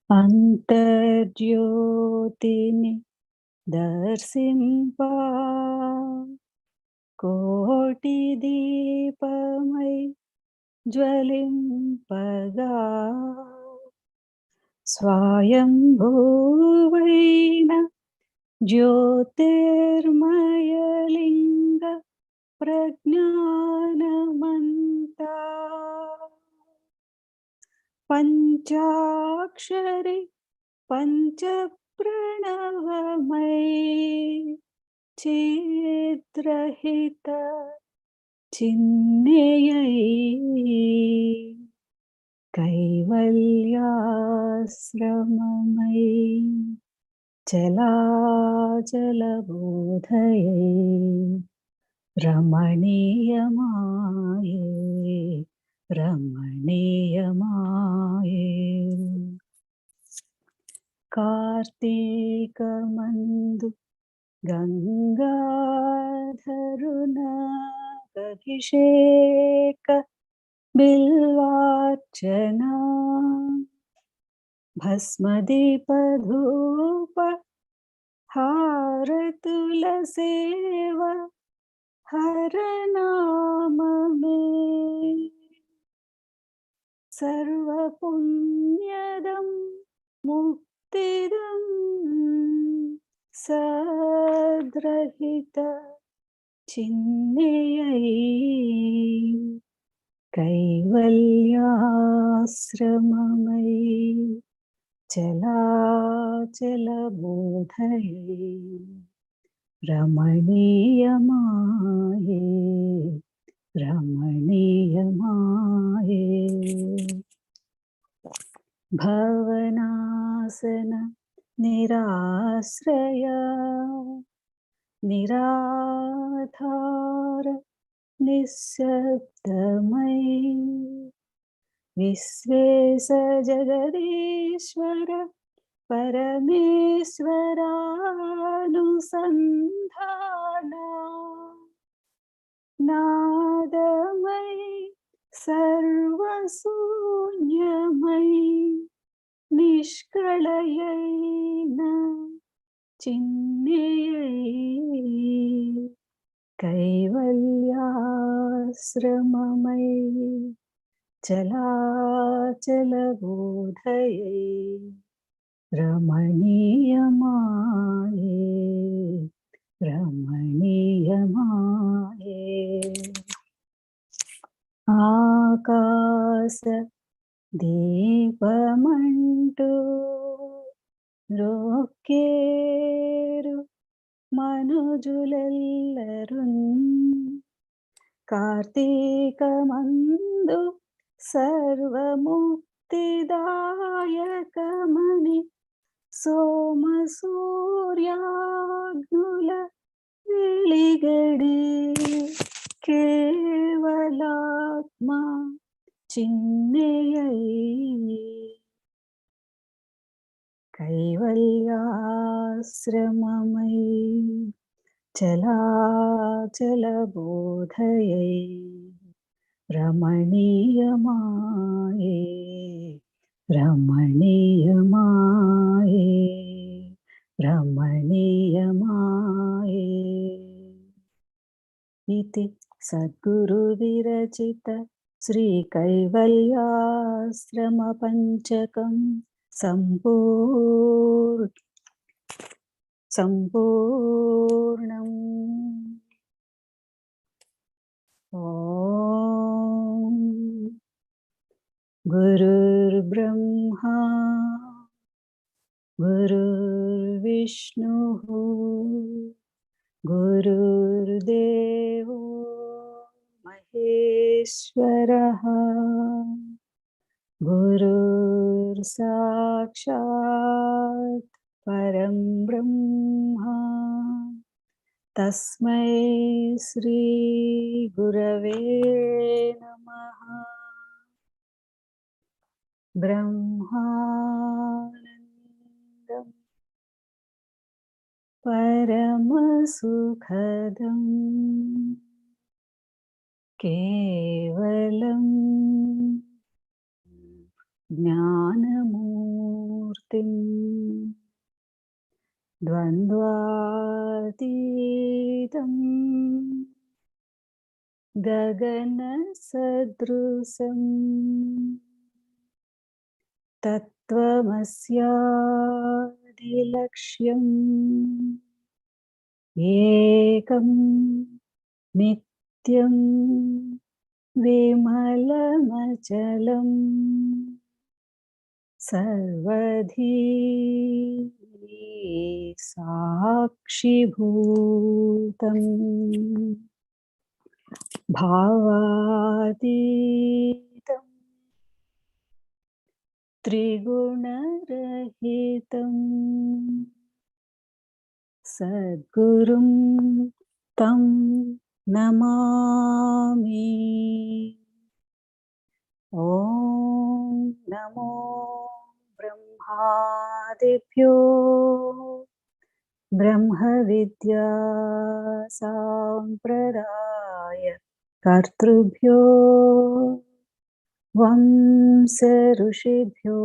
అంతర్జ్యోతిని దర్శింపా కోటి దీపమై జ్వలింపగా స్వయంభూవైన జ్యోతిర్మయలింగ ప్రజ్ఞానమంతా పంచాక్షరి పంచప్రణవమై చిద్రహిత చిన్మయై కైవల్యాశ్రమమై చలాచలబోధయై రమణీయమాయే రమణీయమాయే. కార్తీకమందు గంగాధరునకభిషేక బిల్వార్చనా భస్మదీపధూప హారతుల సేవ హరనామమే సర్వపుణ్యదం ముక్తిదం సద్రహిత చిన్మయై కైవల్యాశ్రమమై చలాచలబోధయై రమణీయమాయే రమణీయమాయే. భవనాసన నిరాశ్రయ నిరాధార నిశ్శబ్దమై విశ్వేశ జగదీశ్వర పరమేశ్వరానుసంధాన నాదమై సర్వశూన్యమై నిష్కళయైన చిన్మయై కైవల్యాశ్రమమై చలాచలబోధయై రమణీయమాయే రమణీయమాయే. ఆకాశ దీపమంటూ రొక్కేరు మనుజులెల్లరున్ కార్తీకమందు సర్వముక్తిదాయకమని సోమ సూర్యాగ్నుల వెలిగడి కేవలాత్మ చిన్మయై కైవల్యాశ్రమమై చలాచలబోధయై రమణీయమాయే రమణీయమాయే రమణీయమాయే. ఇతి సద్గురు విరచిత శ్రీ కైవల్యాశ్రమ పంచకం సంపూర్ణం. ఓం గురుర్బ్రహ్మా గురుర్విష్ణుః గురుర్దేవో మహేశ్వరః గురుర్సాక్షాత్ పరం బ్రహ్మ తస్మై శ్రీ గురవే నమః. బ్రహ్మానందం పరమసుఖదం కేవలం జ్ఞానమూర్తిం मूर्तिं द्वन्द्वातीतं गगनसदृशं तत्त्वमस्यादिलक्ष्यम् एकं नित्यं विमलमचलम् सर्वधी साक्षिभूतम् भावातीतं त्रिगुणरहितं सद्गुरुं तं नमामि। ॐ नमो ब्रह्मादिभ्यो ब्रह्मविद्या सम्प्रदाय कर्तृभ्यो वंश ऋषिभ्यो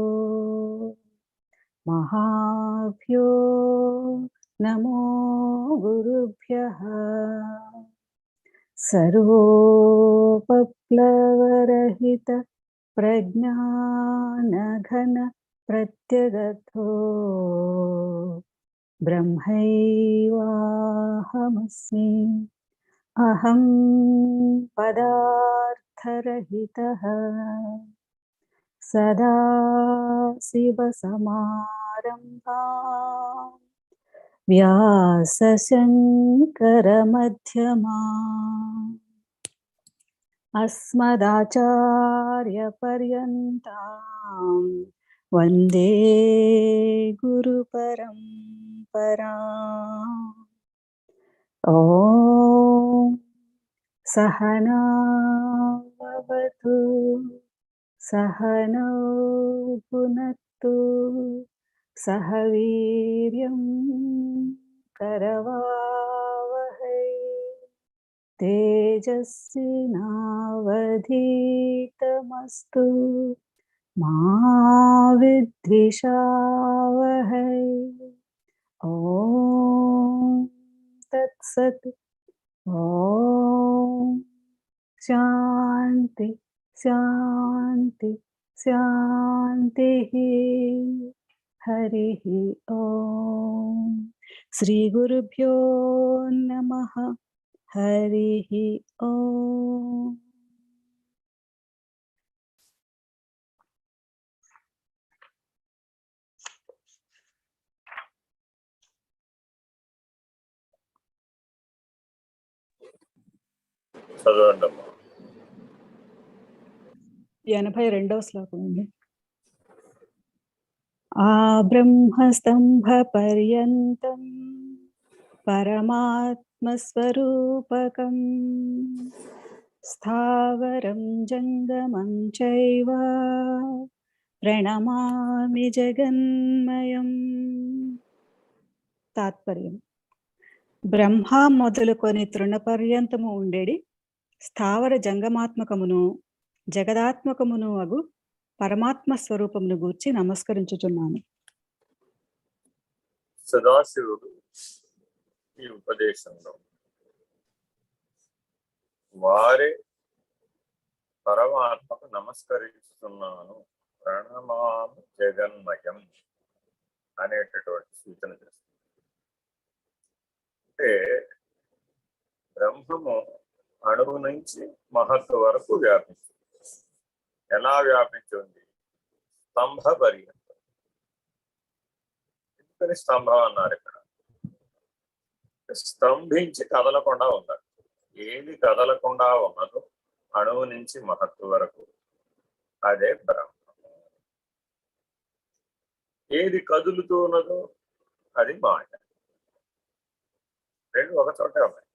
महाभ्यो नमो गुरुभ्यः। सर्वोपप्लवरहित प्रज्ञानघन प्रत्यगतो ब्रह्मैवाहमस्मि। अहं पदार्थरहितः सदाशिवसमारम्भां व्यासशङ्करमध्यमाम् अस्मदाचार्यपर्यन्तां वन्दे गुरुपरम्पराम्। ॐ सहना भवतु सहनौ भुनक्तु सह वीर्यं करवावहै तेजस्विनावधीतमस्तु मा विद्विषावहै। ॐ तत्सत्। ॐ शान्ति शान्ति शान्तिः। हरिः ॐ। श्रीगुरुभ्यो नमः। हरिः ॐ। చదవండమ్మా. 82వ శ్లోకం అండి. ఆ బ్రహ్మస్తంభ పర్యంతం పరమాత్మస్వరూపకం స్థావరం జంగమం చైవ ప్రణమామి జగన్మయం. తాత్పర్యం: బ్రహ్మ మొదలుకొని తృణపర్యంతము ఉండేడి స్థావర జంగమాత్మకమును జగదాత్మకమును అగు పరమాత్మ స్వరూపమును గూర్చి నమస్కరించుచున్నాను. సదాశివుడు ఈ ఉపదేశంలో వారే పరమాత్మకు నమస్కరిస్తున్నాను, ప్రణమామి జగన్మయం అనేటటువంటి సూచన చేస్తుంది. అంటే బ్రహ్మము అణువు నుంచి మహత్తు వరకు వ్యాపించింది. ఎలా వ్యాపించింది? స్తంభ పర్యంతం. ఎందుకని స్తంభం అన్నారు? ఇక్కడ స్తంభించి కదలకుండా ఉన్నారు. ఏది కదలకుండా ఉన్నదో అణువు నుంచి మహత్తు వరకు అదే బ్రహ్మము. ఏది కదులుతూ ఉన్నదో అది మాయ. రెండు ఒక చోటే ఉన్నాయి.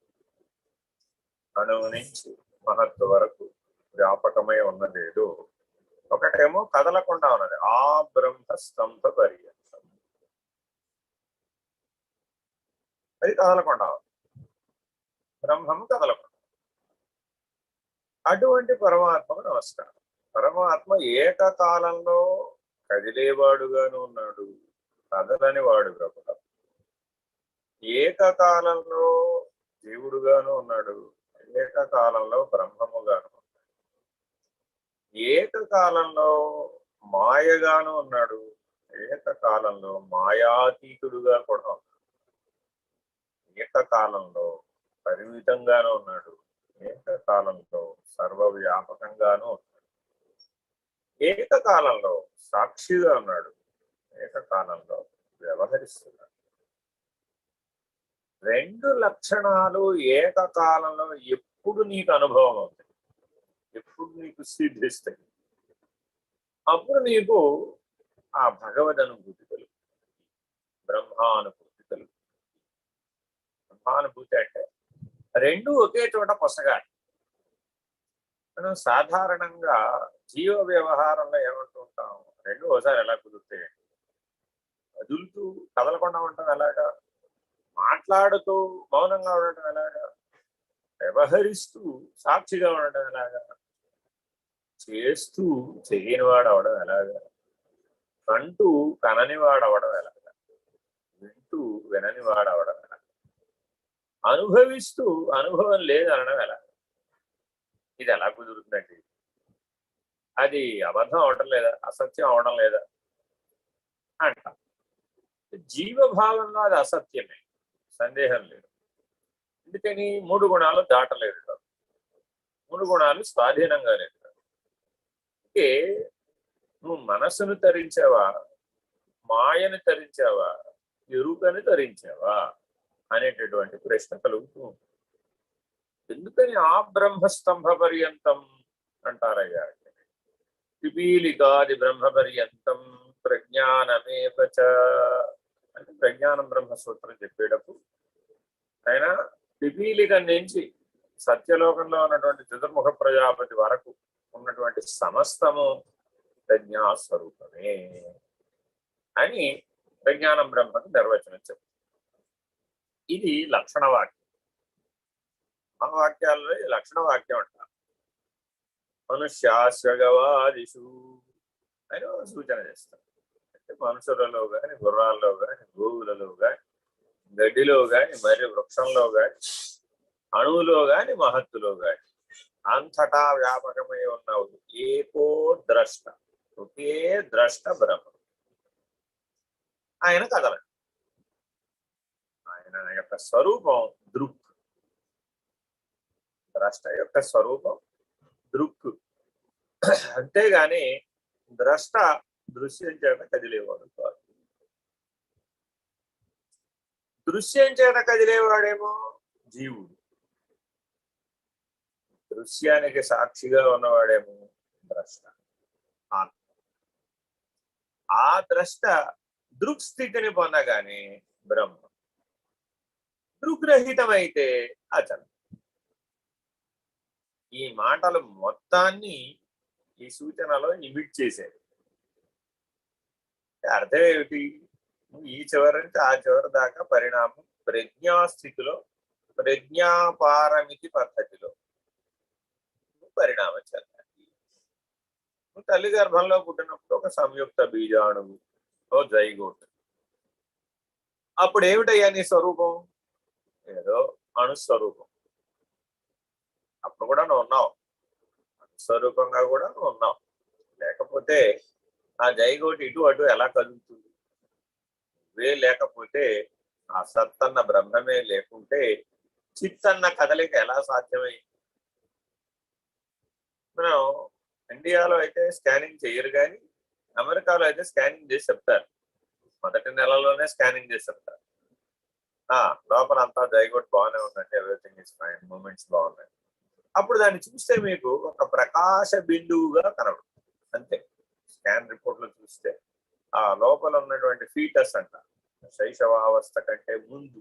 అణువు నుంచి మహత్తు వరకు వ్యాపకమై ఉన్నదేదో ఒకటేమో కదలకుండా ఉన్నది. ఆ బ్రహ్మ స్తంభ పర్యంతం, అది కదలకుండా ఉంది. బ్రహ్మము కదలకుండా. అటువంటి పరమాత్మకు నమస్కారం. పరమాత్మ ఏకకాలంలో కదిలేవాడుగాను ఉన్నాడు, కదలని వాడుగా కూడా ఏకకాలంలో జీవుడుగాను ఉన్నాడు, ఏకకాలంలో బ్రహ్మముగాను ఉన్నాడు, ఏకకాలంలో మాయగాను ఉన్నాడు, ఏకకాలంలో మాయాతీతుడుగా కూడా ఉన్నాడు, ఏకకాలంలో పరిమితంగాను ఉన్నాడు, ఏకకాలంలో సర్వవ్యాపకంగాను ఉన్నాడు, ఏకకాలంలో సాక్షిగా ఉన్నాడు, ఏకకాలంలో వ్యవహరిస్తున్నాడు. రెండు లక్షణాలు ఏకకాలంలో ఎప్పుడు నీకు అనుభవం అవుతాయి, ఎప్పుడు నీకు సిద్ధిస్తాయి, అప్పుడు నీకు ఆ భగవద్ అనుభూతి కలుగుతుంది, బ్రహ్మానుభూతి కలుగుతుంది. బ్రహ్మానుభూతి అంటే రెండు ఒకే చోట పొసగాలి. మనం సాధారణంగా జీవ వ్యవహారంలో ఏమంటూ ఉంటాం, రెండు ఒకసారి ఎలా కుదురుతాయండి? కదులుతూ కదలకుండా ఉండటం ఎలాగా, మాట్లాడుతూ మౌనంగా ఉండటం ఎలాగా, వ్యవహరిస్తూ సాక్షిగా ఉండటం ఎలాగా, చేస్తూ చేయనివాడు అవడం ఎలాగా, కంటూ కననివాడు అవడం ఎలాగా, వింటూ విననివాడు అవడం ఎలాగా, అనుభవిస్తూ అనుభవం లేదనడం ఎలాగా? ఇది ఎలా కుదురుతుందండి? అది అబద్ధం అవడం లేదా, అసత్యం అవడం లేదా అంట. జీవభావంలో అది అసత్యమే, సందేహం లేదు. అందుకని మూడు గుణాలు దాటలేదు, మూడు గుణాలు స్వాధీనంగా లేదు. అంటే నువ్వు మనస్సును తరించావా, మాయను తరించావా, ఎరుకని తరించావా అనేటటువంటి ప్రశ్న కలుగుతూ, ఎందుకని ఆ బ్రహ్మస్తంభ పర్యంతం అంటారయ్యా? పిపీలికాది బ్రహ్మ పర్యంతం ప్రజ్ఞానమేవచ అంటే ప్రజ్ఞానం బ్రహ్మసూత్రం చెప్పేటప్పుడు ఆయన పిపీలిక నుంచి సత్యలోకంలో ఉన్నటువంటి చతుర్ముఖ ప్రజాపతి వరకు ఉన్నటువంటి సమస్తము ప్రజ్ఞాస్వరూపమే అని ప్రజ్ఞానం బ్రహ్మకు నిర్వచనం చెప్తుంది. ఇది లక్షణ వాక్యం. ఆ వాక్యాల్లో లక్షణ వాక్యం అంటారు. మనుష్యాశ్వగవాదిషు అని సూచన చేస్తారు. అంటే మనుషులలో కానీ, గుర్రాల్లో కానీ, గోవులలో కానీ, గడ్డిలో కానీ, మరి వృక్షంలో కానీ, అణువులో కానీ, మహత్తులో కానీ అంతటా వ్యాపకమై ఉన్నావు ఏకో ద్రష్ట, ఒకే ద్రష్ట బ్రహ్మ. ఆయన కదలండి, ఆయన యొక్క స్వరూపం దృక్. ద్రష్ట యొక్క స్వరూపం దృక్. అంతేగాని ద్రష్ట దృశ్యం చేత కదిలేవాడు కాదు. దృశ్యం చేత కదిలేవాడేమో జీవుడు, దృశ్యానికి సాక్షిగా ఉన్నవాడేమో ద్రష్ట, ఆత్మ. ఆ ద్రష్ట దృక్స్థితిని పొందగానే బ్రహ్మ. దృగ్రహితమైతే అచలం. ఈ మాటలు మొత్తాన్ని ఈ సూచనలో ఇమిట్ చేశారు. అర్థం ఏమిటి? ఈ చివరి నుంచి ఆ చివరి దాకా పరిణామం ప్రజ్ఞాస్థితిలో, ప్రజ్ఞాపారమితి పద్ధతిలో పరిణామం చెందాలి. నువ్వు తల్లి గర్భంలో పుట్టినప్పుడు ఒక సంయుక్త బీజాణువు, ఓ జైగోట్. అప్పుడు ఏమిటయ్యా నీ స్వరూపం? ఏదో అణుస్వరూపం. అప్పుడు కూడా నువ్వు ఉన్నావు, అణుస్వరూపంగా కూడా నువ్వు ఉన్నావు. లేకపోతే ఆ జైగోట్ ఇటు అటు ఎలా కదులుతుంది? వే లేకపోతే, ఆ సత్తన్న బ్రహ్మమే లేకుంటే చిత్తన్న కదలిక ఎలా సాధ్యమై? మనం ఇండియాలో అయితే స్కానింగ్ చేయరు, కానీ అమెరికాలో అయితే స్కానింగ్ చేసి చెప్తారు. మొదటి నెలలోనే స్కానింగ్ చేసి చెప్తారు. లోపల అంతా జైగోట్ బాగానే ఉందంటే ఎవ్రీథింగ్ ఇస్ ఫైన్, మూమెంట్స్ బాగున్నాయి. అప్పుడు దాన్ని చూస్తే మీకు ఒక ప్రకాశ బిందువుగా కనబడుతుంది అంతే. స్కాన్ రిపోర్ట్ లో చూస్తే ఆ లోపల ఉన్నటువంటి ఫీటస్ అంట, శైశవావస్థ కంటే ముందు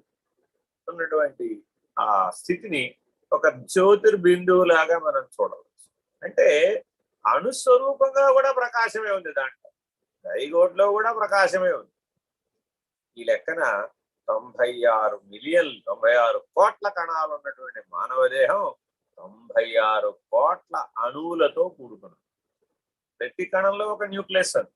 ఉన్నటువంటి ఆ స్థితిని ఒక జ్యోతిర్బిందువు లాగా మనం చూడవచ్చు. అంటే అణుస్వరూపంగా కూడా ప్రకాశమే ఉంది దాంట్లో, జైగోట్లో కూడా ప్రకాశమే ఉంది. ఈ లెక్కన 96 కోట్ల కణాలు ఉన్నటువంటి మానవ దేహం 96 కోట్ల అణువులతో కూడుకున్నది. ప్రతి కణంలో ఒక న్యూక్లియస్ ఉంది,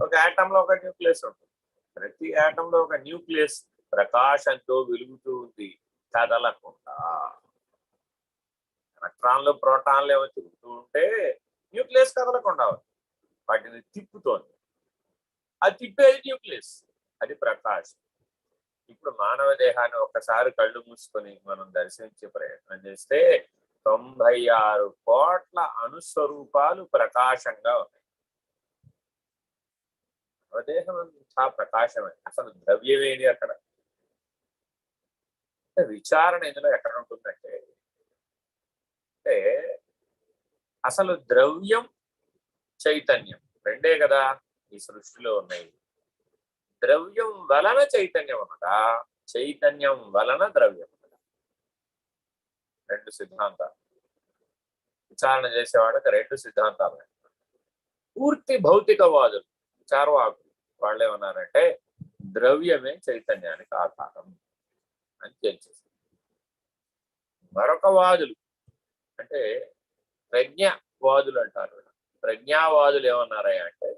ఒక ఆటంలో ఒక న్యూక్లియస్ ఉంటుంది. ప్రతి ఆటంలో ఒక న్యూక్లియస్ ప్రకాశంతో వెలుగుతూ ఉంది, కదలకుండా. ఎలక్ట్రాన్లు ప్రోటాన్లు ఏమో తిరుగుతూ ఉంటే న్యూక్లియస్ కదలకుండా ఉంది, వాటిని తిప్పుతోంది. అది తిప్పేది న్యూక్లియస్, అది ప్రకాశం. ఇప్పుడు మానవ దేహాన్ని ఒక్కసారి కళ్ళు మూసుకొని మనం దర్శించే ప్రయత్నం చేస్తే 96 కోట్ల అణుస్వరూపాలు ప్రకాశంగా ఉన్నాయి. దేహం అంతా ప్రకాశమే. అసలు ద్రవ్యమేది అక్కడ? విచారణ ఇందులో ఎక్కడ ఉంటుందంటే, అంటే అసలు ద్రవ్యం చైతన్యం రెండే కదా ఈ సృష్టిలో ఉన్నాయి. ద్రవ్యం వలన చైతన్యం ఉన్నదా, చైతన్యం వలన ద్రవ్యం ఉన్నదా? రెండు సిద్ధాంతాలు. విచారణ చేసేవాళ్ళకి రెండు సిద్ధాంతాలు. పూర్తి భౌతికవాదులు, చార్వాకులు, వాళ్ళు ఏమన్నారంటే ద్రవ్యమే చైతన్యానికి ఆధారం అని తేల్చేస్తారు. మరొక వాదులు అంటే ప్రజ్ఞావాదులు అంటారు. ప్రజ్ఞావాదులు ఏమన్నారయ్యా అంటే,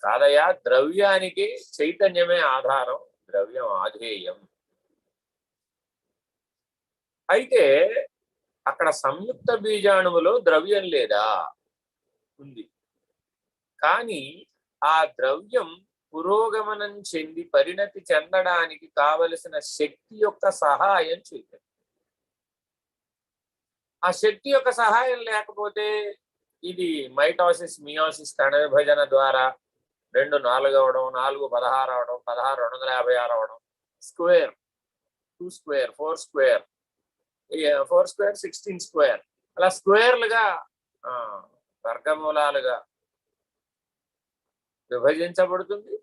కాదయ్యా, ద్రవ్యానికి చైతన్యమే ఆధారం, ద్రవ్యం ఆధేయం. అయితే అక్కడ సంయుక్త బీజాణువులో ద్రవ్యం లేదా? ఉంది. కానీ ఆ ద్రవ్యం పురోగమనం చెంది పరిణతి చెందడానికి కావలసిన శక్తి యొక్క సహాయం చైతన్యం. ఆ శక్తి యొక్క సహాయం లేకపోతే ఇది మైటోసిస్ మియోసిస్ కణ విభజన ద్వారా 2 4 అవడం, 4 16 అవడం, 16 256 అవడం, square 2 square 4 square 4 square 16 square, అలా స్క్వేర్లుగా వర్గమూలాలుగా విభజించబడుతుంది.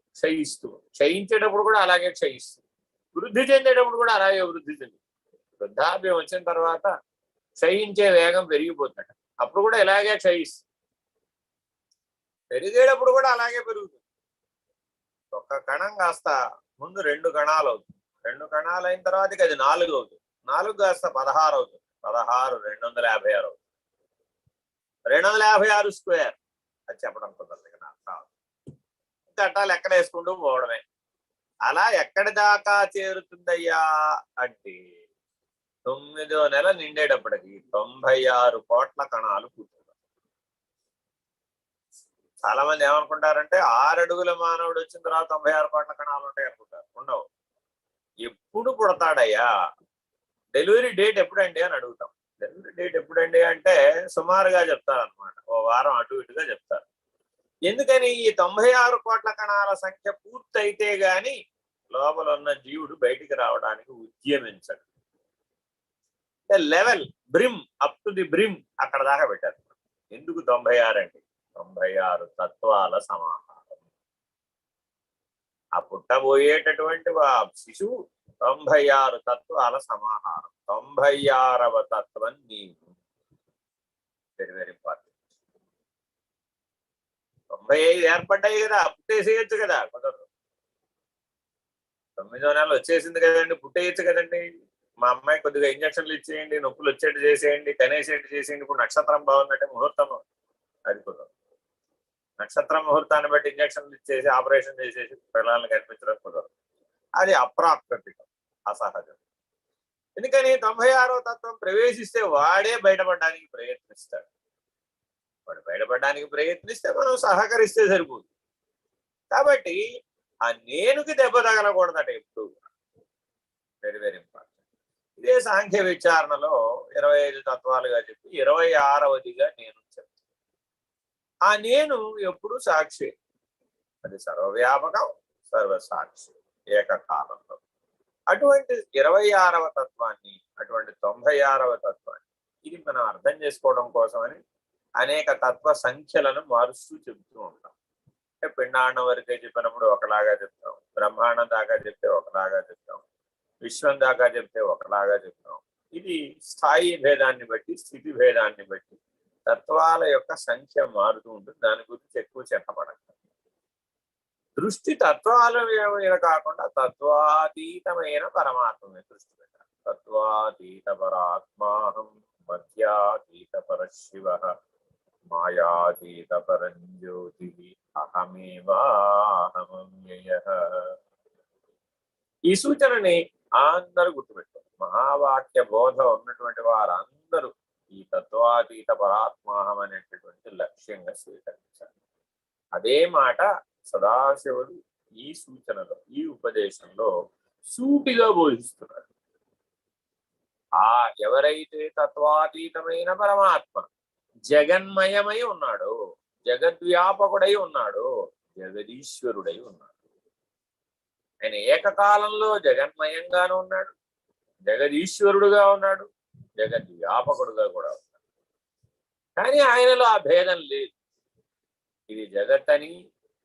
క్షయించేటప్పుడు కూడా అలాగే క్షయిస్తుంది, వృద్ధి చెందేటప్పుడు కూడా అలాగే వృద్ధి చెందుతుంది. వృద్ధాప్యం వచ్చిన తర్వాత క్షయించే వేగం పెరిగిపోతుంది, అప్పుడు కూడా ఇలాగే క్షయిస్తుంది. పెరిగేటప్పుడు కూడా అలాగే పెరుగుతుంది. ఒక్క కణం కాస్త ముందు 2 కణాలు అవుతుంది, 2 కణాలు అయిన తర్వాత అది 4 అవుతుంది, 4 కాస్త 16 అవుతుంది, 16 256 అవుతుంది, 256 స్క్వేర్. అది చెప్పడం కుదరదు. చట్టాలు ఎక్కడ వేసుకుంటూ పోవడమే. అలా ఎక్కడి దాకా చేరుతుందయ్యా అంటే 9వ నెల నిండేటప్పటికి 96 కోట్ల కణాలు పుట్టుతాయి. చాలా మంది ఏమనుకుంటారంటే 6 అడుగుల మానవుడు వచ్చిన తర్వాత 96 కోట్ల కణాలు ఉంటాయి అనుకుంటారు. ఉండవు. ఎప్పుడు పుడతాడయ్యా, డెలివరీ డేట్ ఎప్పుడండి అని అడుగుతాం. డెలివరీ డేట్ ఎప్పుడండి అంటే సుమారుగా చెప్తారు అనమాట, ఓ వారం అటు ఇటుగా చెప్తారు. ఎందుకని? ఈ 96 కోట్ల కణాల సంఖ్య పూర్తయితే గాని లోపల ఉన్న జీవుడు బయటికి రావడానికి ఉద్యమించడు. Level brim, up to the brim, అక్కడ దాకా పెట్టారు. ఎందుకు 96 అండి? 96 తత్వాల సమాహారం. ఆ పుట్టబోయేటటువంటి శిశువు 96 తత్వాల సమాహారం. 96వ తత్వం నీవు. Very very important. 95 ఏర్పడ్డాయి కదా, పుట్టేసేయచ్చు కదా, కుదరదు. 9వ నెల వచ్చేసింది కదండి, పుట్టేయచ్చు కదండి. మా అమ్మాయి కొద్దిగా ఇంజక్షన్లు ఇచ్చేయండి, నొప్పులు వచ్చేట్టు చేసేయండి, కనేసేట్టు చేసేయండి, ఇప్పుడు నక్షత్రం బాగుందంటే ముహూర్తం, అది కుదరదు. నక్షత్రం ముహూర్తాన్ని బట్టి ఇంజక్షన్లు ఇచ్చేసి ఆపరేషన్ చేసేసి పిల్లల్ని కనిపించడం కుదరదు. అది అప్రాకృతికం, అసహజం. ఎందుకని? 96వ తత్వం ప్రవేశిస్తే వాడే బయటపడడానికి ప్రయత్నిస్తాడు. వాడు బయటపడడానికి ప్రయత్నిస్తే మనం సహకరిస్తే సరిపోతుంది. కాబట్టి ఆ నేనుకి దెబ్బ తగలకూడదట ఎప్పుడు. Very very important. ఇదే సాంఖ్య విచారణలో 25 తత్వాలుగా చెప్పి 26వదిగా నేను చెప్తాను. ఆ నేను ఎప్పుడు సాక్షి, అది సర్వవ్యాపకం, సర్వసాక్షి, ఏకకాలంలో. అటువంటి 26వ తత్వాన్ని, అటువంటి 96వ తత్వాన్ని, ఇది మనం అర్థం చేసుకోవడం కోసమని అనేక తత్వ సంఖ్యలను మారుస్తూ చెబుతూ ఉంటాం. అంటే పిండాండం వరకే చెప్పినప్పుడు ఒకలాగా చెప్తాం, బ్రహ్మాండం దాకా చెప్తే ఒకలాగా చెప్తాం, విశ్వం దాకా చెప్తే ఒకలాగా చెప్తాం. ఇది స్థాయి భేదాన్ని బట్టి, స్థితి భేదాన్ని బట్టి తత్వాల యొక్క సంఖ్య మారుతూ ఉంటుంది. దాని గురించి ఎక్కువ చెప్పబడదు. దృష్టి తత్వాల మీద కాకుండా తత్వాతీతమైన పరమాత్మ మీద దృష్టి పెట్టాలి. తత్వాతీత పరాత్మాహం, మధ్యాతీత పరశివ, మాయాతీత పరంజ్యోతి, అహమేవాహమవ్యయః. ఈ సూచనని అందరూ గుర్తుపెట్టారు. మహావాక్య బోధ ఉన్నటువంటి వారందరూ ఈ తత్వాతీత పరాత్మాహం అనేటటువంటి లక్ష్యంగా స్వీకరించారు. అదే మాట సదాశివుడు ఈ సూచనలో, ఈ ఉపదేశంలో సూటిగా బోధిస్తున్నాడు. ఎవరైతే తత్వాతీతమైన పరమాత్మ జగన్మయమై ఉన్నాడో, జగద్వ్యాపకుడై ఉన్నాడో, జగదీశ్వరుడై ఉన్నాడు. ఆయన ఏకకాలంలో జగన్మయంగాను ఉన్నాడు, జగదీశ్వరుడుగా ఉన్నాడు, జగద్వ్యాపకుడుగా కూడా ఉన్నాడు. కానీ ఆయనలో ఆ భేదం లేదు. ఇది జగత్తని,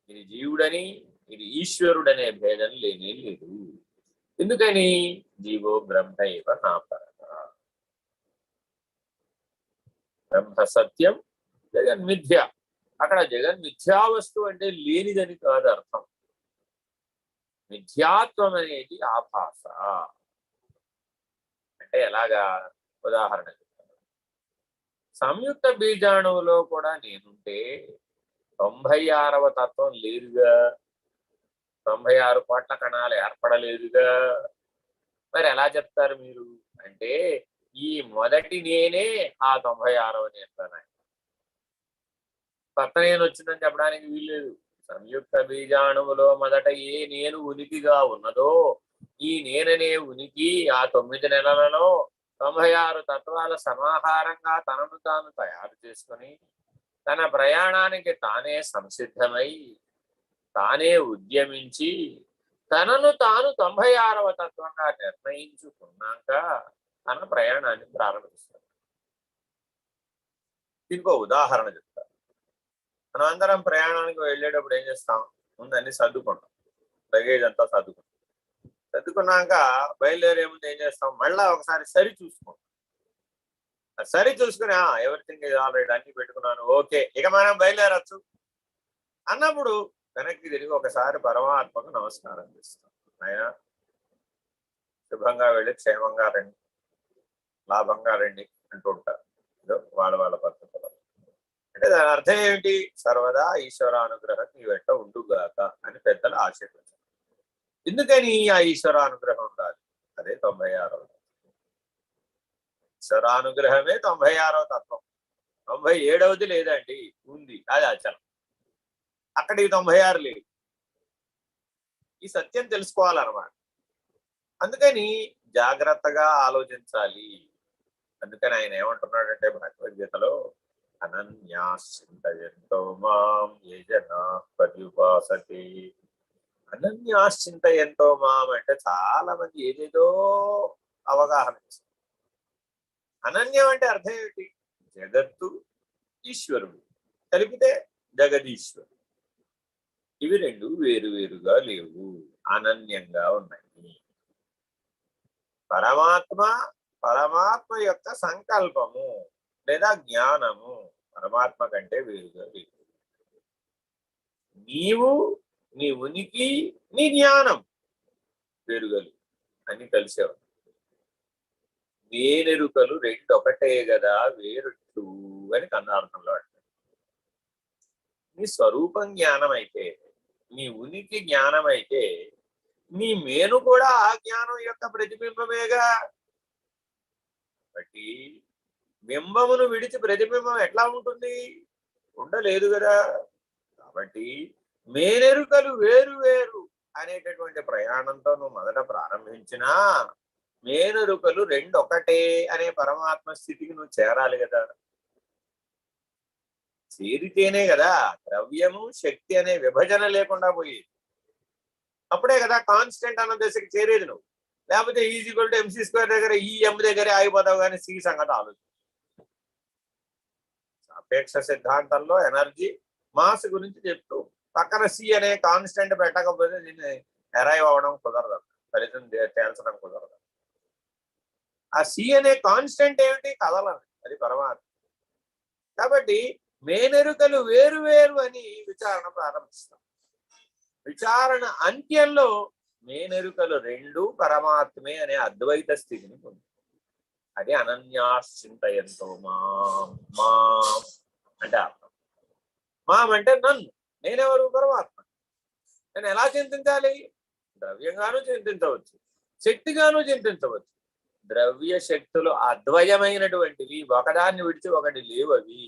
ఇది జీవుడని, ఇది ఈశ్వరుడనే భేదం లేనే లేదు. ఎందుకని? జీవో బ్రహ్మ ఇవ నాపరత. బ్రహ్మ సత్యం, జగన్మిథ్య. అక్కడ జగన్మిథ్యా వస్తువు అంటే లేనిదని కాదు అర్థం. మిథ్యాత్వం అనేది ఆభాస. అంటే ఎలాగా? ఉదాహరణ చెప్తాను. సంయుక్త బీజాణువులో కూడా నేనుంటే 96వ తత్వం లేదుగా, 96 కోట్ల కణాలు ఏర్పడలేదుగా. మరి ఎలా చెప్తారు మీరు అంటే, ఈ మొదటి నేనే ఆ 96వ నేర్తాను. కొత్త నేను వచ్చిందని చెప్పడానికి వీల్లేదు. సంయుక్త బీజాణువులో మొదట ఏ నేను ఉనికిగా ఉన్నదో, ఈ నేననే ఉనికి ఆ 9 నెలలలో 96 తత్వాల సమాహారంగా తనను తాను తయారు చేసుకుని, తన ప్రయాణానికి తానే సంసిద్ధమై, తానే ఉద్యమించి, తనను తాను 96వ తత్వంగా నిర్ణయించుకున్నాక తన ప్రయాణాన్ని ప్రారంభిస్తాడు. దీనికో ఉదాహరణ చెప్తాను. మనం అందరం ప్రయాణానికి వెళ్ళేటప్పుడు ఏం చేస్తాం? ముందు అన్ని సర్దుకుంటాం, లగేజ్ అంతా సర్దుకుంటాం. సర్దుకున్నాక బయలుదేరే ముందు ఏం చేస్తాం? మళ్ళా ఒకసారి సరి చూసుకుంటాం. సరి చూసుకుని ఎవ్రీథింగ్ ఇది ఆల్రెడీ అన్ని పెట్టుకున్నాను, ఓకే, ఇక మనం బయలుదేరచ్చు అన్నప్పుడు వెనక్కి తిరిగి ఒకసారి పరమాత్మకు నమస్కారం చేస్తాం. ఆయన శుభంగా వెళ్ళి క్షేమంగా రండి, లాభంగా రండి అంటూ ఉంటారు వాళ్ళ వాళ్ళ పద్ధతులు. అంటే దాని అర్థం ఏమిటి? సర్వదా ఈశ్వరానుగ్రహం నీ వెంట ఉండుగాక అని పెద్దలు ఆశీర్వదించారు. ఎందుకని ఆ ఈశ్వరానుగ్రహం ఉండాలి? అదే 96వ ఈశ్వరానుగ్రహమే 96వ తత్వం. 97వది లేదండి, ఉంది, అది అచలం. అక్కడికి 96 లేదు. ఈ సత్యం తెలుసుకోవాలన్నమాట. అందుకని జాగ్రత్తగా ఆలోచించాలి. అందుకని ఆయన ఏమంటున్నాడంటే భగవద్గీతలో, అనన్యాశ్చింతయంతో మాం ఏ జనాః పర్యుపాసతే. అనన్యాశ్చింతయంతో మాం అంటే చాలా మంది ఏదేదో అవగాహన చేస్తారు. అనన్యం అంటే అర్థం ఏమిటి? జగత్తు, ఈశ్వరుడు కలిపితే జగదీశ్వరుడు. ఇవి రెండు వేరు వేరుగా లేవు, అనన్యంగా ఉన్నాయి. పరమాత్మ యొక్క సంకల్పము లేదా జ్ఞానము పరమాత్మ కంటే వేరుగా లేదు. నీవు, నీ ఉనికి, నీ జ్ఞానం వేరుగా లేవు, అని కలిసేవారు. వేరెరుకలు రెండు ఒకటే కదా, వేరుట్లు అని కన్నార్థంలో అంటారు. నీ స్వరూపం జ్ఞానం అయితే, నీ ఉనికి జ్ఞానం అయితే, నీ మేను కూడా ఆ జ్ఞానం యొక్క ప్రతిబింబమేగా. కాబట్టి బింబమును విడిచి ప్రతిబింబం ఎట్లా ఉంటుంది? ఉండలేదు కదా. కాబట్టి మేనెరుకలు వేరు వేరు అనేటటువంటి ప్రయాణంతో నువ్వు మొదట ప్రారంభించినా, మేనెరుకలు రెండు ఒకటే అనే పరమాత్మ స్థితికి నువ్వు చేరాలి కదా. చేరితేనే కదా ద్రవ్యము శక్తి అనే విభజన లేకుండా పోయేది. అప్పుడే కదా కాన్స్టెంట్ అన్న దశకి చేరేది నువ్వు. లేకపోతే ఈజీక్వల్ టు MC² దగ్గర ఈ M దగ్గరే ఆగిపోతావు, కానీ C సంగతి ఆలోచన. సాపేక్ష సిద్ధాంతంలో ఎనర్జీ మాస్ గురించి చెప్తూ పక్కన C అనే కాన్స్టెంట్ పెట్టకపోతే దీన్ని అరైవ్ అవ్వడం కుదరదు, ఫలితం తేల్చడం కుదరదు. ఆ C అనే కాన్స్టెంట్ ఏమిటి? కదలని, అది పరమాత్మ. కాబట్టి మేనెరుకలు వేరు వేరు అని విచారణ ప్రారంభిస్తాం. విచారణ అంత్యంలో మేనెరుకలు రెండు పరమాత్మే అనే అద్వైత స్థితిని పొంది, అది అనన్యాశ్చింతయంతో మాం. మాం అంటే అర్థం. మాం అంటే నన్ను, నేనెవరు? పరమాత్మ. నేను ఎలా చింతించాలి? ద్రవ్యంగానూ చింతించవచ్చు, శక్తిగానూ చింతించవచ్చు. ద్రవ్య శక్తులు అద్వయమైనటువంటివి, ఒకదాన్ని విడిచి ఒకటి లేవు. అవి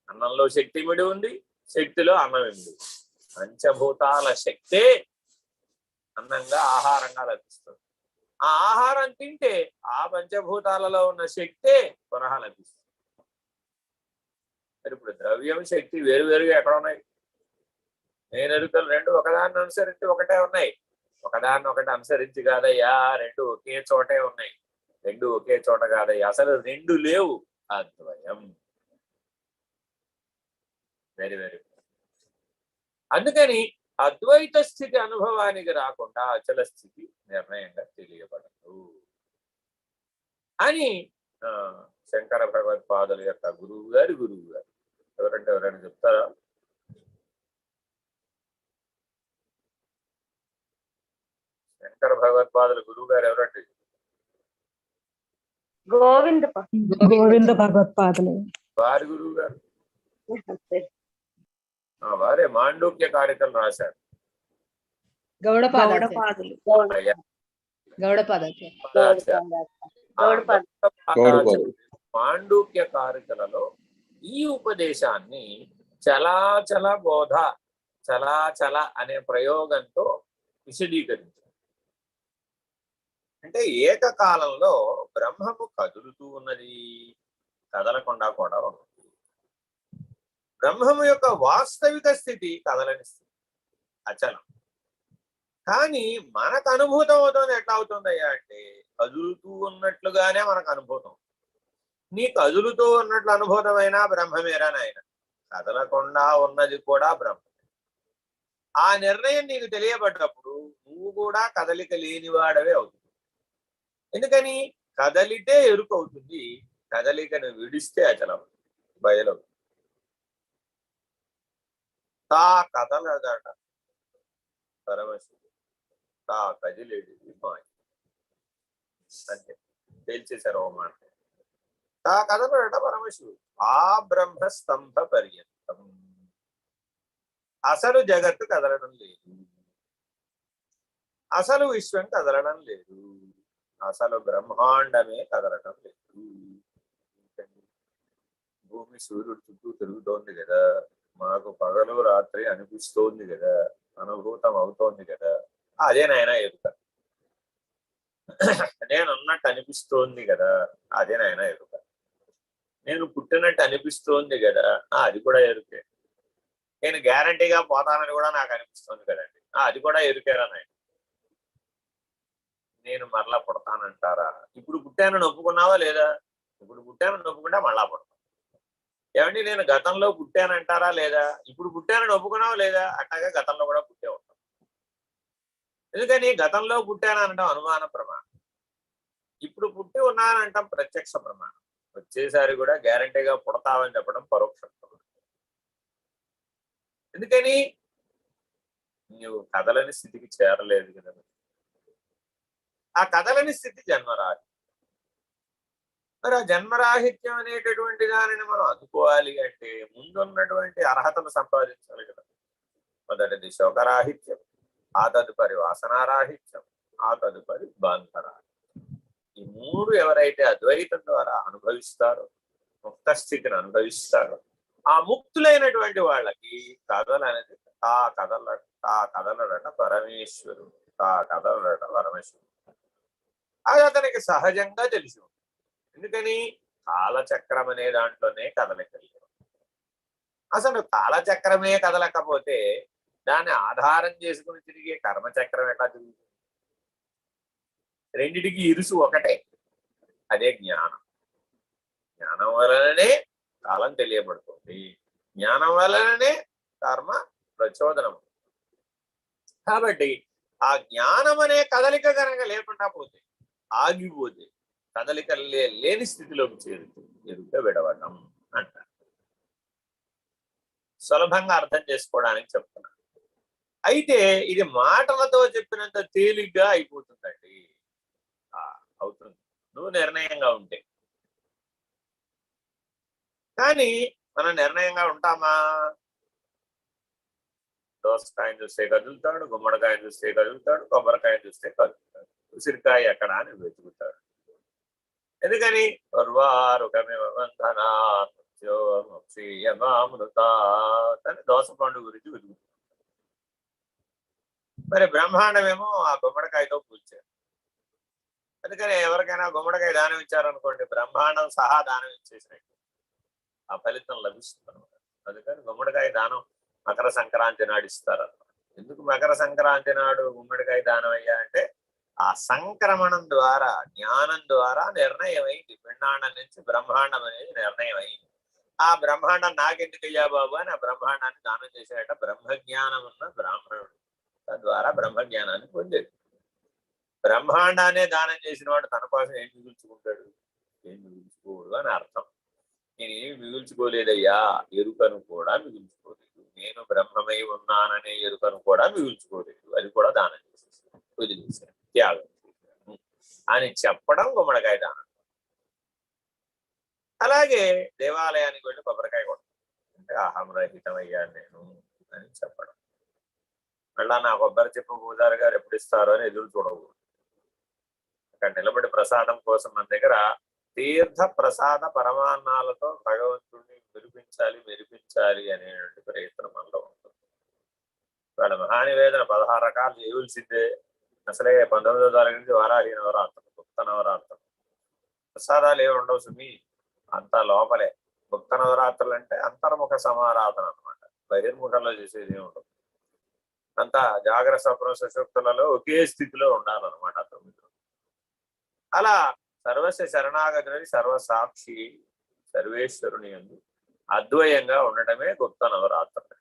అన్నంలో శక్తి ఇమిడి ఉంది, శక్తిలో అన్నం ఇమిడి. పంచభూతాల శక్తే అన్నంగా ఆహారంగా లభిస్తుంది. ఆ ఆహారం తింటే ఆ పంచభూతాలలో ఉన్న శక్తే పునః లభిస్తుంది. మరి ఇప్పుడు ద్రవ్యం శక్తి వేరువేరుగా ఎక్కడ ఉన్నాయి? నేను ఎరుకలు రెండు ఒకదాన్ని అనుసరించి ఒకటే ఉన్నాయి. ఒకదాన్ని ఒకటి అనుసరించి కాదయ్యా, రెండు ఒకే చోటే ఉన్నాయి. రెండు ఒకే చోట కాదయ్యా, అసలు రెండు లేవు. అద్వయం. Very very. అందుకని అద్వైత స్థితి అనుభవానికి రాకుండా అచల స్థితి నిర్ణయంగా తెలియబడదు అని శంకర భగవత్పాదుల యొక్క గురువు గారు ఎవరైనా చెప్తారా? శంకర భగవత్పాదుల గురువు గారు ఎవరండి? గోవింద భగవత్పాదులు వారి గురువు గారు వారే మాండూక్య కారికలు రాశారు. మాండూక్య కారికలలో ఈ ఉపదేశాన్ని చలాచల బోధ, చలాచల అనే ప్రయోగంతో విశదీకరించారు. అంటే ఏకకాలంలో బ్రహ్మము కదులుతూ ఉన్నది, కదలకుండా కూడా ఉన్నది. బ్రహ్మము యొక్క వాస్తవిక స్థితి కదలని స్థితి, అచలం. కానీ మనకు అనుభూతం అవుతుంది. ఎట్లా అవుతుందయ్యా అంటే కదులుతూ ఉన్నట్లుగానే మనకు అనుభూతం. నీ కదులుతూ ఉన్నట్లు అనుభూతమైనా బ్రహ్మమేరా నాయన, కదలకుండా ఉన్నది కూడా బ్రహ్మ. ఆ నిర్ణయం నీకు తెలియబడ్డప్పుడు నువ్వు కూడా కదలిక లేనివాడవే అవుతుంది. ఎందుకని? కదలితే ఎరుక అవుతుంది, కదలికను విడిస్తే అచలం బయలవుతుంది. తా కదలదట పరమశివుడు, తా కదిలేడు మాయ. అంటే తేల్చేశారు ఓ మాట. తా కదలడట పరమశివుడు. ఆ బ్రహ్మస్తంభ పర్యంతం అసలు జగత్తు కదలడం లేదు, అసలు విశ్వం కదలడం లేదు, అసలు బ్రహ్మాండమే కదలడం లేదు. భూమి సూర్యుడు చుట్టూ తిరుగుతోంది కదా, మాకు పగలు రాత్రి అనిపిస్తోంది కదా, అనుభూతం అవుతోంది కదా, అదే నాయన ఎరుక. నేను ఉన్నట్టు అనిపిస్తోంది కదా, అదే నాయన ఎరుక. నేను పుట్టినట్టు అనిపిస్తోంది కదా, అది కూడా ఎరుకే. నేను గ్యారంటీగా పోతానని కూడా నాకు అనిపిస్తోంది కదండి, అది కూడా ఎరుకేరా నాయన. నేను మరలా పుడతానంటారా? ఇప్పుడు పుట్టానని ఒప్పుకున్నావా లేదా? ఇప్పుడు పుట్టానని ఒప్పుకుంటే మళ్ళా పుడతాను. ఏమండి నేను గతంలో పుట్టానంటారా లేదా? ఇప్పుడు పుట్టానని ఒప్పుకున్నావా లేదా? అట్లాగే గతంలో కూడా పుట్టే ఉంటాం. ఎందుకని? గతంలో పుట్టానంటాం అనుమాన ప్రమాణం, ఇప్పుడు పుట్టి ఉన్నానంటాం ప్రత్యక్ష ప్రమాణం, వచ్చేసారి కూడా గ్యారంటీగా పుడతావని చెప్పడం పరోక్ష ప్రమాణం. ఎందుకని? నువ్వు కదలని స్థితికి చేరలేదు కదా. ఆ కదలని స్థితి జన్మరాహిత్యం. మరి ఆ జన్మరాహిత్యం అనేటటువంటి దానిని మనం అందుకోవాలి అంటే ముందున్నటువంటి అర్హతను సంపాదించాలి కదా. మొదటిది శోకరాహిత్యం, ఆ తదుపరి వాసనారాహిత్యం, ఆ తదుపరి బంధరాహిత్యం. ఈ మూడు ఎవరైతే అద్వైతం ద్వారా అనుభవిస్తారో, ముక్త స్థితిని అనుభవిస్తారో, ఆ ముక్తులైనటువంటి వాళ్ళకి కదలనేది తా కదలడట పరమేశ్వరుడు, తా కదలడట పరమేశ్వరుడు. అది అతనికి సహజంగా తెలిసి ఉంటుంది. ఎందుకని? కాలచక్రం అనే దాంట్లోనే కదలకలిగారు. అసలు కాలచక్రమే కదలకపోతే దాన్ని ఆధారం చేసుకుని తిరిగే కర్మచక్రం ఎట్లా తిరుగుతుంది? రెండిటికి ఇరుసు ఒకటే, అదే జ్ఞానం. జ్ఞానం వలననే కాలం తెలియబడుతుంది, జ్ఞానం వలననే కర్మ ప్రచోదనం. కాబట్టి ఆ జ్ఞానం అనే కదలిక కనుక లేకుండా పోతే, ఆగిపోతే, కదలిక లేని స్థితిలోకి చేరుతుంది, ఎరుక విడవడం అంటారు. సులభంగా అర్థం చేసుకోవడానికి చెప్తున్నాను. అయితే ఇది మాటలతో చెప్పినంత తేలిగ్గా అయిపోతుందండి. అవుతుంది నువ్వు నిర్ణయంగా ఉంటే. కానీ మనం నిర్ణయంగా ఉంటామా? దోసకాయని చూస్తే కదులుతాడు, గుమ్మడికాయని చూస్తే కదులుతాడు, కొబ్బరికాయని చూస్తే కదులుతాడు, ఉసిరికాయ ఎక్కడ అని వెతుకుతాడు. ఎందుకని అని దోస పండు గురించి వెతుకుతాడు. మరి బ్రహ్మాండమేమో ఆ గుమ్మడికాయతో కూల్చారు. అందుకని ఎవరికైనా గుమ్మడికాయ దానం ఇచ్చారనుకోండి, బ్రహ్మాండం సహా దానం ఇచ్చేసినట్టు ఆ ఫలితం లభిస్తుంది. అందుకని గుమ్మడికాయ దానం మకర సంక్రాంతి నాడు ఇస్తారన్నమాట. ఎందుకు మకర సంక్రాంతి నాడు గుమ్మడికాయ దానం అయ్యా అంటే ఆ సంక్రమణం ద్వారా, జ్ఞానం ద్వారా నిర్ణయం అయింది. పిండాండం నుంచి బ్రహ్మాండం అనేది నిర్ణయం అయింది. ఆ బ్రహ్మాండం నాకెందుకయ్యా బాబు అని ఆ బ్రహ్మాండాన్ని దానం చేసేట బ్రహ్మజ్ఞానం ఉన్న బ్రాహ్మణుడు. తద్వారా బ్రహ్మజ్ఞానాన్ని పొందేది. బ్రహ్మాండాన్నే దానం చేసిన వాడు తన కోసం ఏం మిగుల్చుకుంటాడు? ఏం మిగుల్చుకోడు అని అర్థం. నేనేమి మిగుల్చుకోలేదయ్యా, ఎరుకను కూడా మిగుల్చుకోలేదు. నేను బ్రహ్మమై ఉన్నాననే ఎరుకను కూడా మిగుల్చుకోలేదు. అది కూడా దానం చేసేసాను, వదిలేశాను, త్యాగం చేశాను అని చెప్పడం గుమ్మడికాయ దానం. అలాగే దేవాలయానికి వెళ్ళి కొబ్బరికాయ కొట్టడం అంటే అహం రహితమయ్యాను నేను అని చెప్పడం. మళ్ళా నా కొబ్బరి చెప్పు పూజారి గారు ఎప్పుడు ఇస్తారో అని ఎదురు చూడకూడదు. అక్కడ నిలబడి ప్రసాదం కోసం మన దగ్గర తీర్థ ప్రసాద పరమాన్నాలతో భగవంతుడిని మెరిపించాలి అనేటువంటి ప్రయత్నం మనలో ఉంటుంది. వాళ్ళ మహానివేదన 16 రకాలు చేయవలసిందే. అసలే 19వ తారీఖు నుంచి వారాహి నవరాత్రులు, గుప్త నవరాత్రులు. ప్రసాదాలు ఏమి ఉండవు సుమి, అంతా లోపలే. గుప్త నవరాత్రులు అంటే అంతర్ముఖ సమారాధన అనమాట. బహిర్ముఖంలో చేసేది ఏమి ఉండదు. అంతా జాగ్రత్త స్వప్న సుషుప్తులలో ఒకే స్థితిలో ఉండాలన్నమాట. 9 అలా సర్వస్వ శరణాగతుని సర్వసాక్షి సర్వేశ్వరుని యందు అద్వయంగా ఉండటమే గుప్త నవరాత్రులు.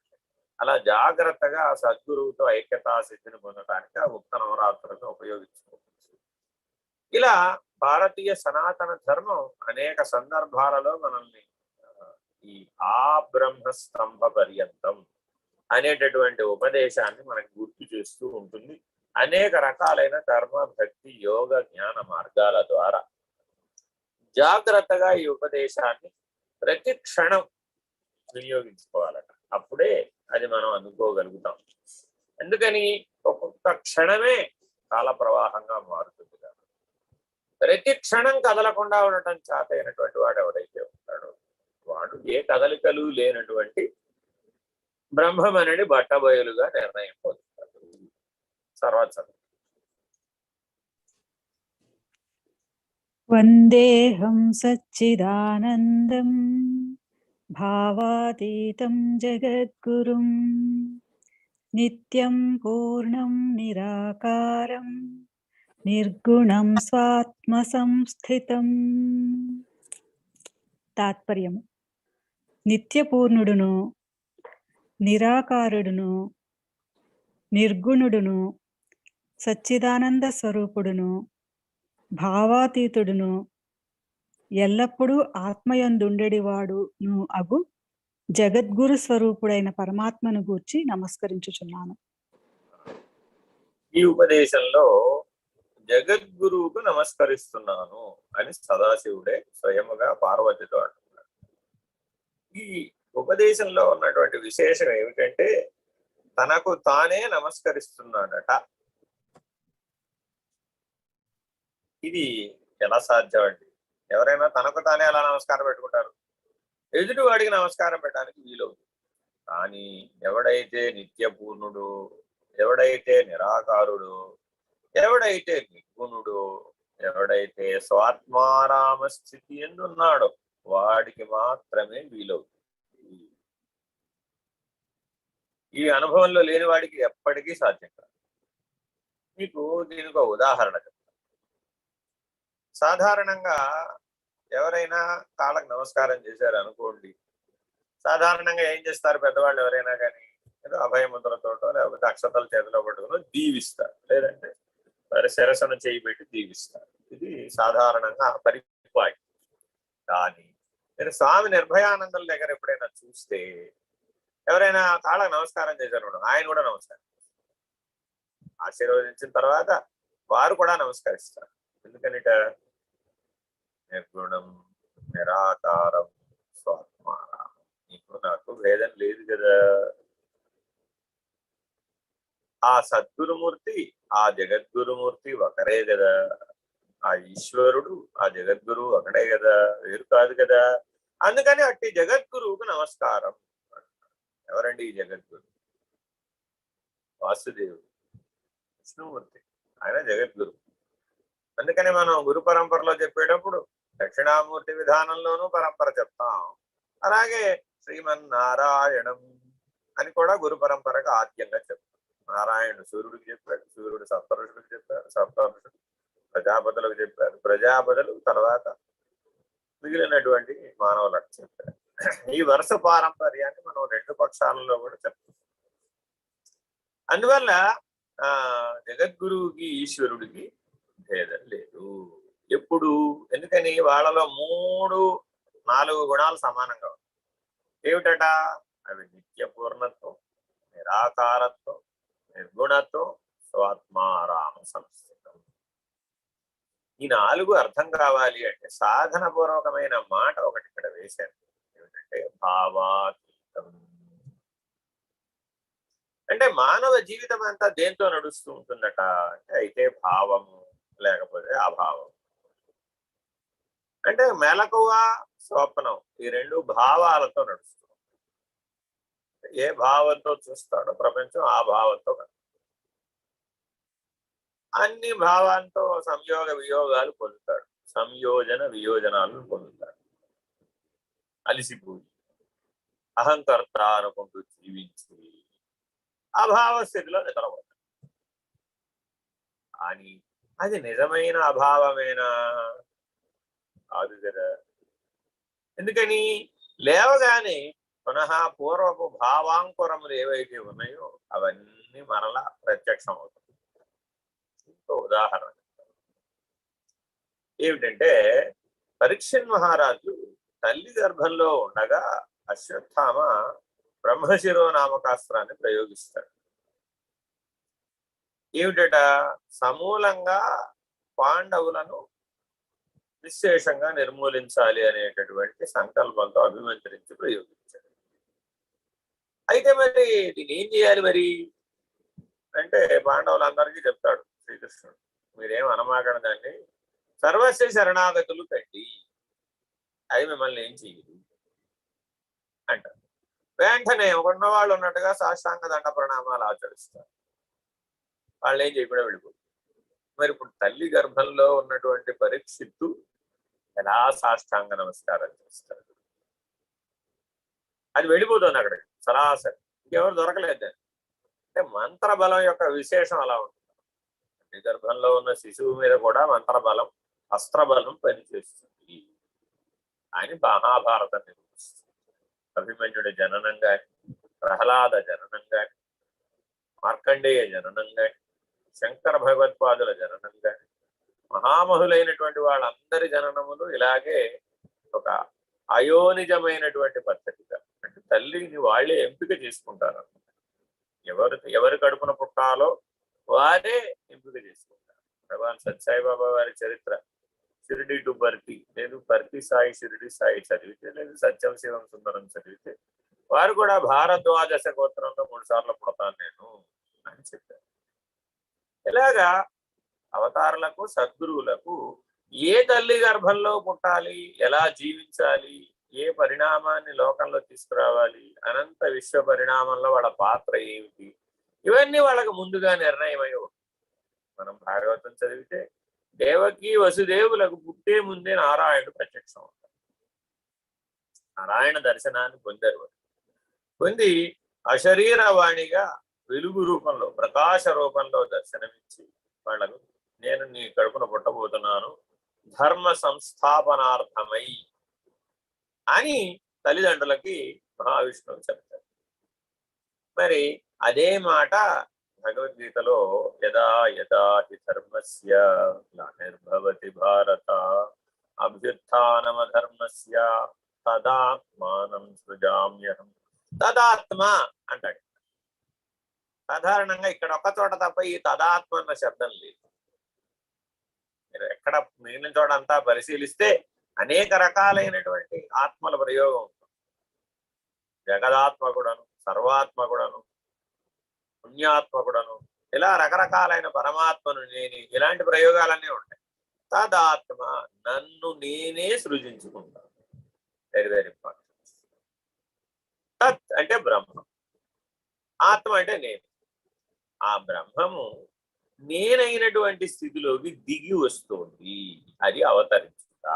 అలా జాగ్రత్తగా ఆ సద్గురువుతో ఐక్యతా సిద్ధిని పొందడానికి ఆ గుప్త నవరాత్రులను ఉపయోగించుకోవచ్చు. ఇలా భారతీయ సనాతన ధర్మం అనేక సందర్భాలలో మనల్ని ఈ ఆ బ్రహ్మస్తంభ పర్యంతం అనేటటువంటి ఉపదేశాన్ని మనకు గుర్తు చేస్తూ ఉంటుంది. అనేక రకాలైన కర్మ, భక్తి, యోగ, జ్ఞాన మార్గాల ద్వారా జాగ్రత్తగా ఈ ఉపదేశాన్ని ప్రతి క్షణం వినియోగించుకోవాలట. అప్పుడే అది మనం అందుకోగలుగుతాం. ఎందుకని ఒక్కొక్క క్షణమే కాల ప్రవాహంగా మారుతుంది కాబట్టి ప్రతి క్షణం కదలకుండా ఉండటం చేతైనటువంటి వాడు ఎవరైతే ఉంటాడో వాడు ఏ కదలికలు లేనటువంటి బ్రహ్మం అనేది బట్టబయలుగా నిర్ణయం పొందుతాడు. తర్వాత వందేహం సచ్చిదానందం భావాతీతం జగద్గురుం నిత్యం పూర్ణం నిరాకారం నిర్గుణం స్వాత్మ సంస్థితం. తాత్పర్యము: నిత్యపూర్ణుడును, నిరాకారుడును, నిర్గుణుడును, సచ్చిదానంద స్వరూపుడును, భావాతీతుడును, ఎల్లప్పుడూ ఆత్మయందుండెడివాడును అగు జగద్గురు స్వరూపుడైన పరమాత్మను గూర్చి నమస్కరించుచున్నాను. ఈ ఉపదేశంలో జగద్గురువుకు నమస్కరిస్తున్నాను అని సదాశివుడే స్వయముగా పార్వతితో అంటున్నాడు. ఈ ఉపదేశంలో ఉన్నటువంటి విశేషం ఏమిటంటే తనకు తానే నమస్కరిస్తున్నాడట. ఇది ఎలా సాధ్యం అండి? ఎవరైనా తనకు తానే ఎలా నమస్కారం పెట్టుకుంటారు? ఎదుటి వాడికి నమస్కారం పెట్టడానికి వీలవుతుంది. కానీ ఎవడైతే నిత్యపూర్ణుడు, ఎవడైతే నిరాకారుడు, ఎవడైతే నిర్గుణుడు, ఎవడైతే స్వాత్మారామ స్థితి ఎందున్నాడో వాడికి మాత్రమే వీలవుతుంది. ఈ అనుభవంలో లేని వాడికి ఎప్పటికీ సాధ్యం కాదు. మీకు దీనికి ఒక ఉదాహరణ చెప్తాను. సాధారణంగా ఎవరైనా కాళ్ళకు నమస్కారం చేశారు అనుకోండి, సాధారణంగా ఏం చేస్తారు పెద్దవాళ్ళు ఎవరైనా కానీ? ఏదో అభయముద్రతోటో లేకపోతే అక్షతలు చేతిలో పట్టుకుని దీవిస్తారు, లేదంటే మరి శిరస్సును చేయి పెట్టి దీవిస్తారు. ఇది సాధారణంగా పరిపాటి. కానీ నేను స్వామి నిర్భయానందల దగ్గర ఎప్పుడైనా చూస్తే ఎవరైనా కాళ్ళకు నమస్కారం చేశారు, ఆయన కూడా నమస్కారం ఆశీర్వదించిన తర్వాత వారు కూడా నమస్కరిస్తారు. ఎందుకనిట? నిర్గుణం, నిరాకారం, స్వాత్మారామం. నీకు నాకు భేదం లేదు కదా. ఆ సద్గురుమూర్తి ఆ జగద్గురుమూర్తి ఒకరే కదా. ఆ ఈశ్వరుడు ఆ జగద్గురువు ఒకడే కదా, వేరు కాదు కదా. అందుకని అట్టి జగద్గురువుకు నమస్కారం. ఎవరండి ఈ జగద్గురు? వాసుదేవుడు, విష్ణుమూర్తి, ఆయన జగద్గురు. అందుకని మనం గురు పరంపరలో చెప్పేటప్పుడు దక్షిణామూర్తి విధానంలోనూ పరంపర చెప్తాం. అలాగే శ్రీమన్నారాయణం అని కూడా గురు పరంపరకు ఆద్యంగా చెప్తాం. నారాయణుడు సూర్యుడికి చెప్పాడు, సూర్యుడు సప్తఋషులకు చెప్పారు, సప్తఋషులు ప్రజాపతులకు చెప్పారు, ప్రజాపతులు తర్వాత మిగిలినటువంటి మానవులకు చెప్పారు. ఈ వరుస పారంపర్యాన్ని మనం రెండు పక్షాలలో కూడా చెప్తాం. అందువల్ల జగద్గురువుకి ఈశ్వరుడికి భేదం లేదు ఎప్పుడు. ఎందుకని వాళ్ళలో 3-4 గుణాలు సమానంగా ఉంటాయి. ఏమిటట అవి? నిత్య పూర్ణత్వం, నిరాకారత్వం, నిర్గుణత్వం, స్వాత్మారామ సంస్థితం. ఈ 4 అర్థం కావాలి అంటే సాధన పూర్వకమైన మాట ఒకటి ఇక్కడ వేశారు. ఏమిటంటే భావాతీతం. అంటే మానవ జీవితం అంతా దేంతో నడుస్తూ ఉంటుందట అంటే అయితే భావము లేకపోతే అభావం. అంటే మెలకువ స్వప్నం ఈ 2 భావాలతో నడుస్తుంది. ఏ భావంతో చూస్తాడో ప్రపంచం ఆ భావంతో అన్ని భావాలతో సంయోగ వియోగాలు పొందుతాడు, సంయోజన వియోజనాలను పొందుతాడు. అలిసిపోయి అహంకర్త అనుకుంటూ జీవించి అభావ స్థితిలో నిద్రపోతాడు. కానీ అది నిజమైన అభావమేనా? కాదు కదా. ఎందుకని లేవగానే పునః పూర్వపు భావాంకురములు ఏవైతే ఉన్నాయో అవన్నీ మరలా ప్రత్యక్షం అవుతుంది. ఇంకో ఉదాహరణ ఏమిటంటే పరీక్షణ్ మహారాజు తల్లి గర్భంలో ఉండగా అశ్వత్థామ బ్రహ్మశిరో నామకాస్త్రాన్ని ప్రయోగిస్తాడు. ఏమిటట? సమూలంగా పాండవులను విశేషంగా నిర్మూలించాలి అనేటటువంటి సంకల్పంతో అభిమంత్రించి ప్రయోగించాడు. అయితే మరి దీన్ని ఏం చేయాలి మరి అంటే పాండవులందరికీ చెప్తాడు శ్రీకృష్ణుడు, మీరేం అనమాకండి, దాన్ని సర్వస్వ శరణాగతులు పెట్టి అది మిమ్మల్ని ఏం చేయదు అంటారు. వెంటనే ఉన్నవాళ్ళు ఉన్నట్టుగా సాష్టాంగ దండ ప్రణామాలు ఆచరిస్తారు. వాళ్ళు ఏం చేయకుండా వెళ్ళిపోతుంది. మరి ఇప్పుడు తల్లి గర్భంలో ఉన్నటువంటి పరీక్షిత్తు ఎలా సాష్టాంగ నమస్కారం చేస్తారు? అది వెళ్ళిపోతుంది అక్కడికి సరాసరి, ఇంకెవరు దొరకలేదు. అంటే మంత్రబలం యొక్క విశేషం అలా ఉంటుంది. తల్లి గర్భంలో ఉన్న శిశువు మీద కూడా మంత్రబలం, అస్త్రబలం పనిచేస్తుంది అని మహాభారతం నిర్మిస్తుంది. అభిమన్యుడి జననం గాని, ప్రహ్లాద జననం గాని, మార్కండేయ జననం గాని, శంకర భగవత్పాదుల జననం గాని, మహామహులైనటువంటి వాళ్ళందరి జననములు ఇలాగే ఒక అయోనిజమైనటువంటి పద్ధతిగా, అంటే తల్లిని వాళ్ళే ఎంపిక చేసుకుంటారు. ఎవరి కడుపున పుట్టాలో వారే ఎంపిక చేసుకుంటారు. భగవాన్ సత్యసాయిబాబా వారి చరిత్ర షిరిడి టు బర్తి, లేదు బర్తి సాయి షిరిడి సాయి చదివితే, లేదు సత్యం శివం సుందరం చదివితే వారు కూడా భారద్వాదశ గోత్రంలో 3 సార్లు పుడతాను నేను అని చెప్పారు. ఇలాగా అవతారులకు సద్గురువులకు ఏ తల్లి గర్భంలో పుట్టాలి, ఎలా జీవించాలి, ఏ పరిణామాన్ని లోకంలో తీసుకురావాలి, అనంత విశ్వ పరిణామంలో వాళ్ళ పాత్ర ఏమిటి, ఇవన్నీ వాళ్ళకు ముందుగా నిర్ణయమై మనం భాగవతం చదివితే దేవకి వసుదేవులకు పుట్టే ముందే నారాయణుడు ప్రత్యక్షం అవుతాడు. నారాయణ దర్శనాన్ని పొందారు. పొంది అశరీరవాణిగా వెలుగు రూపంలో, ప్రకాశ రూపంలో దర్శనమిచ్చి వాళ్ళకు నేను నీ కడుపున పుట్టబోతున్నాను ధర్మ సంస్థాపనార్థమై అని తల్లిదండ్రులకి మహావిష్ణువు చెప్తారు. మరి అదే మాట భగవద్గీతలో యదా యదా హి ధర్మస్య గ్లానిర్భవతి భారత అభ్యుత్థానమధర్మస్య తదాత్మానం సృజామ్యహం. తదాత్మ అంటాడు. సాధారణంగా ఇక్కడ ఒక చోట తప్ప ఈ తదాత్మ అన్న శబ్దం లేదు. మీరు ఎక్కడ మిగిలిన చోట అంతా పరిశీలిస్తే అనేక రకాలైనటువంటి ఆత్మల ప్రయోగం ఉంటుంది. జగదాత్మ కూడాను, సర్వాత్మ కూడాను పుణ్యాత్మకుడను, ఇలా రకరకాలైన పరమాత్మను నేనే, ఇలాంటి ప్రయోగాలన్నీ ఉంటాయి. తదాత్మ, నన్ను నేనే సృజించుకుంటాను. Very very important. తత్ అంటే బ్రహ్మం, ఆత్మ అంటే నేను. ఆ బ్రహ్మము నేనైనటువంటి స్థితిలోకి దిగి వస్తుంది. అది అవతరించుట.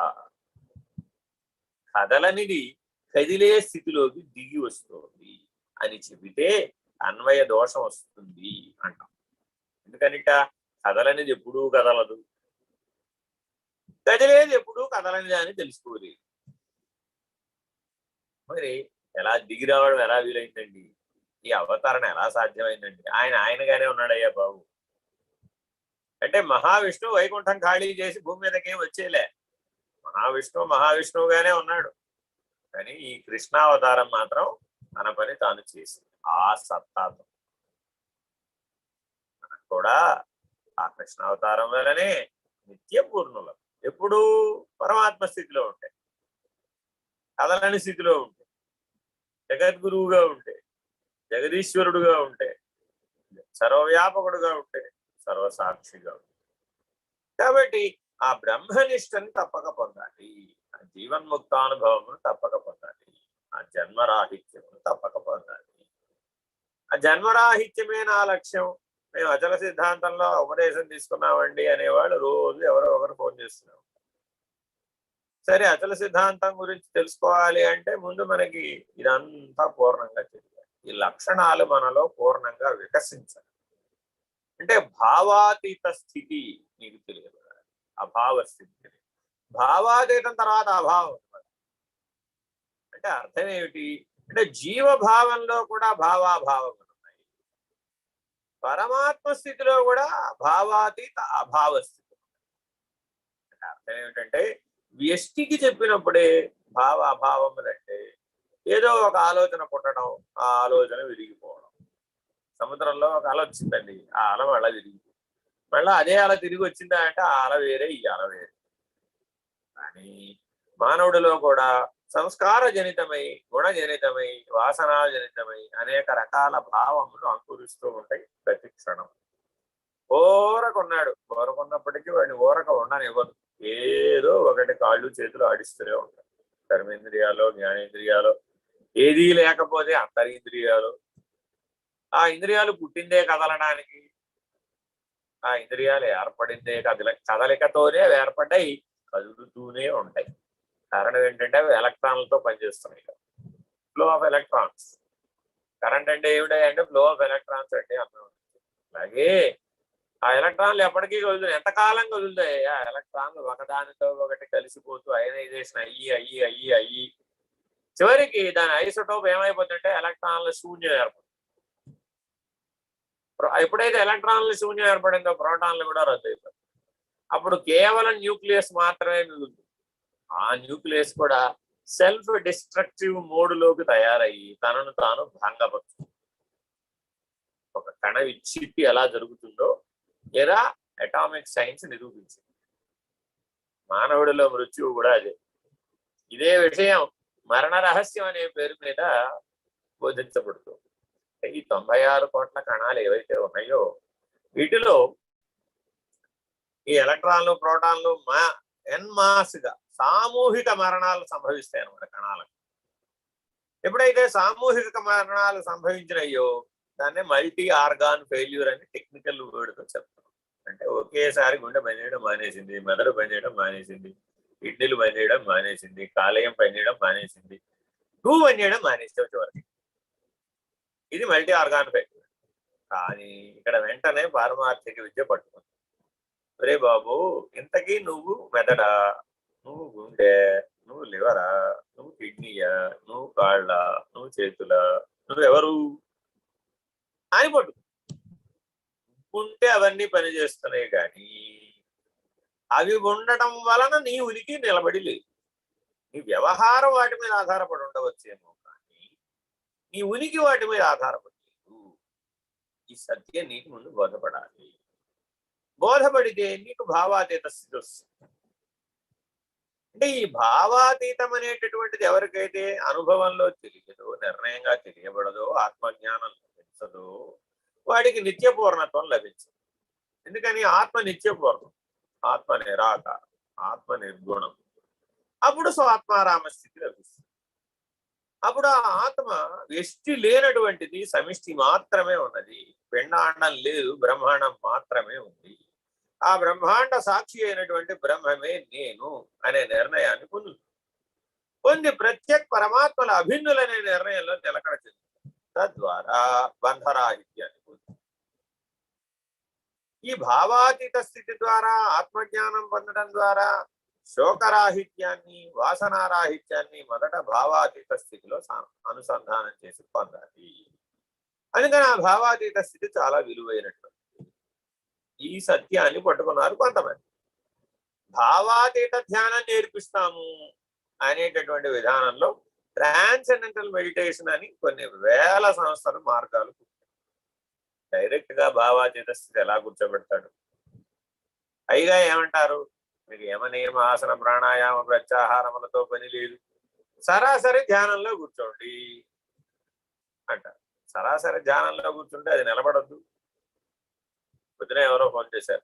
కదలనిది కదిలే స్థితిలోకి దిగి వస్తుంది అని చెబితే అన్వయ దోషం వస్తుంది అంటాం. ఎందుకనిట కదలనిది ఎప్పుడూ కదలదు, కదిలేది ఎప్పుడూ కదలనిది అని తెలుసుకోలేదు. మరి ఎలా దిగి రావడం ఎలా వీలైందండి? ఈ అవతరణ ఎలా సాధ్యమైందండి? ఆయనగానే ఉన్నాడయ్యా బాబు. అంటే మహావిష్ణువు వైకుంఠం ఖాళీ చేసి భూమి మీదకేం వచ్చేలే. మహావిష్ణువుగానే ఉన్నాడు. కానీ ఈ కృష్ణావతారం మాత్రం తన పని తాను చేసింది. ఆ సత్తాతో మనకు కూడా ఆ కృష్ణావతారం వల్లనే నిత్య పూర్ణులం, ఎప్పుడూ పరమాత్మ స్థితిలో ఉంటాయి, కదలని స్థితిలో ఉంటే, జగద్గురువుగా ఉంటే, జగదీశ్వరుడుగా ఉంటే, సర్వవ్యాపకుడుగా ఉంటే, సర్వసాక్షిగా ఉంటే. కాబట్టి ఆ బ్రహ్మనిష్టని తప్పక పొందాలి, ఆ జీవన్ముక్తానుభవమును తప్పక పొందాలి, ఆ జన్మరాహిత్యమును తప్పక పొందాలి. ఆ జన్మరాహిత్యమే నా లక్ష్యం, మేము అచల సిద్ధాంతంలో ఉపదేశం తీసుకున్నామండి అనేవాళ్ళు రోజు ఎవరో ఒకరు ఫోన్ చేస్తున్నాం. సరే, అచల సిద్ధాంతం గురించి తెలుసుకోవాలి అంటే ముందు మనకి ఇదంతా పూర్ణంగా తెలియాలి. ఈ లక్షణాలు మనలో పూర్ణంగా వికసించాలి. అంటే భావాతీత స్థితి నీకు తెలియదు, అభావ స్థితి తెలియదు. భావాతీతం తర్వాత అభావం. అంటే అర్థం ఏమిటి అంటే జీవభావంలో కూడా భావాభావములు ఉన్నాయి, పరమాత్మ స్థితిలో కూడా భావాతీత అభావ స్థితి. అంటే అర్థం ఏమిటంటే వ్యష్టికి చెప్పినప్పుడే భావాభావములంటే ఏదో ఒక ఆలోచన పుట్టడం, ఆ ఆలోచన విరిగిపోవడం. సముద్రంలో ఒక అల వచ్చిందండి, ఆ అల మళ్ళా విరిగిపోయింది, మళ్ళీ అదే అల తిరిగి వచ్చిందా అంటే ఆ అల వేరే, ఈ అల వేరే. కానీ మానవుడిలో కూడా సంస్కార జనితమై, గుణజనితమై, వాసనాజనితమై అనేక రకాల భావములు అంకురిస్తూ ఉంటాయి ప్రతి క్షణం. కోరకున్నాడు, కోరకున్నప్పటికీ వాడిని ఊరక ఉండనివ్వదు, ఏదో ఒకటి కాళ్ళు చేతులు ఆడిస్తూనే ఉంటాయి. కర్మేంద్రియాలు, జ్ఞానేంద్రియాలు, ఏదీ లేకపోతే అంతరింద్రియాలు. ఆ ఇంద్రియాలు పుట్టిందే కదలడానికి, ఆ ఇంద్రియాలు ఏర్పడిందే కదలికతోనే ఏర్పడ్డాయి, కదులుతూనే ఉంటాయి. కారణం ఏంటంటే అవి ఎలక్ట్రాన్లతో పనిచేస్తున్నాయి. Flow of electrons. కరెంట్ అంటే ఏమిటా అంటే ఫ్లో ఆఫ్ ఎలక్ట్రాన్స్ అంటే అర్థం. అలాగే ఆ ఎలక్ట్రాన్లు ఎప్పటికీ కదులుతాయి. ఎంతకాలం కదులుతాయి ఆ ఎలక్ట్రాన్లు ఒకదానితో ఒకటి కలిసిపోతూ అయనైజేషన్ అయ్యి చివరికి దాని ఐసోటోప్ ఏమైపోతుందంటే ఎలక్ట్రాన్ల శూన్యం ఏర్పడుతుంది. ఎప్పుడైతే ఎలక్ట్రాన్ల శూన్యం ఏర్పడిందో ప్రోటాన్లు కూడా రద్దు అయిపోతాయి. అప్పుడు కేవలం న్యూక్లియస్ మాత్రమే మిగులుతుంది. ఆ న్యూక్లియస్ కూడా సెల్ఫ్ డిస్ట్రక్టివ్ మోడ్లోకి తయారయ్యి తనను తాను భంగపరుస్తుంది. ఒక కణ విచ్ఛిత్తి ఎలా జరుగుతుందో ఎలా అటామిక్ సైన్స్ నిరూపించింది. మానవుడిలో మృత్యువు కూడా అదే. ఇదే విషయం మరణ రహస్యం అనే పేరు మీద బోధించబడుతుంది. ఈ 96 కోట్ల కణాలు ఏవైతే ఉన్నాయో వీటిలో ఈ ఎలక్ట్రాన్లు, ప్రోటాన్లు ఎన్మాస్గా సామూహిక మరణాలు సంభవిస్తాయి అన్నమాట కణాలకు. ఎప్పుడైతే సామూహిక మరణాలు సంభవించినాయో దాన్ని మల్టీ ఆర్గాన్ ఫెయిల్యూర్ అని టెక్నికల్ వర్డ్తో చెప్తాం. అంటే ఒకేసారి గుండె పనిచేయడం మానేసింది, మెదడు పనిచేయడం మానేసింది, కిడ్నీలు పనిచేయడం మానేసింది, కాలేయం పనిచేయడం మానేసింది, నువ్వు పనిచేయడం మానేసావు చివరికి. ఇది మల్టీ ఆర్గాన్ ఫెయిల్యూర్. కానీ ఇక్కడ వెంటనే పారమార్థిక విద్య పట్టుకుంది. ఒరే బాబు, ఇంతకీ నువ్వు మెదడా, నువ్వు గుండె, నువ్వు లివరా, నువ్వు కిడ్నీయా, నువ్వు కాళ్ళ, నువ్వు చేతుల, నువ్వెవరు అని పట్టు ఉంటే అవన్నీ పనిచేస్తున్నాయి. కానీ అవి ఉండటం వలన నీ ఉనికి నిలబడి లేదు. నీ వ్యవహారం వాటి మీద ఆధారపడి ఉండవచ్చేమో, కానీ నీ ఉనికి వాటి మీద ఆధారపడి లేదు. ఈ సత్యం నీకు ముందు బోధపడాలి. బోధపడితే నీకు భావాతీత స్థితి వస్తుంది. అంటే ఈ భావాతీతం అనేటటువంటిది ఎవరికైతే అనుభవంలో తెలియదో, నిర్ణయంగా తెలియబడదో, ఆత్మజ్ఞానం లభించదో వాడికి నిత్య పూర్ణత్వం లభించింది. ఎందుకని ఆత్మ నిత్యపూర్ణం, ఆత్మ నిరాకారం, ఆత్మ నిర్గుణం. అప్పుడు స్వాత్మారామ స్థితి లభిస్తుంది. అప్పుడు ఆ ఆత్మ వ్యష్టి లేనటువంటిది, సమిష్టి మాత్రమే ఉన్నది. పిండాండం లేదు, బ్రహ్మాండం మాత్రమే ఉంది. ఆ బ్రహ్మాండ సాక్షి అయినటువంటి బ్రహ్మమే నేను అనే నిర్ణయాన్ని పొంది ప్రత్యేక పరమాత్మల అభిన్నులనే నిర్ణయంలో నిలకడ చెందుతుంది. తద్వారా బంధరాహిత్యాన్ని పొందుతుంది. ఈ భావాతీత స్థితి ద్వారా ఆత్మజ్ఞానం పొందడం ద్వారా శోకరాహిత్యాన్ని, వాసనారాహిత్యాన్ని మొదట భావాతీత స్థితిలో అనుసంధానం చేసి పొందాలి. అందుకని ఆ భావాతీత స్థితి చాలా విలువైనటువంటి. ఈ సత్యాన్ని పట్టుకున్నారు కొంతమంది. భావాతీత ధ్యానం నేర్పిస్తాము అనేటటువంటి విధానంలో ట్రాన్సెండెంటల్ మెడిటేషన్ అని కొన్ని వేల సంవత్సరాల మార్గాలు. డైరెక్ట్ గా భావాతీత స్థితి ఎలా కూర్చోబెడతాడు? పైగా ఏమంటారు, మీకు యమ నియమ ఆసన ప్రాణాయామ ప్రత్యాహారములతో పని లేదు, సరాసరి ధ్యానంలో కూర్చోండి అంటారు. సరాసరి ధ్యానంలో కూర్చుంటే అది నిలబడద్దు. పొద్దున ఎవరో ఫోన్ చేశారు,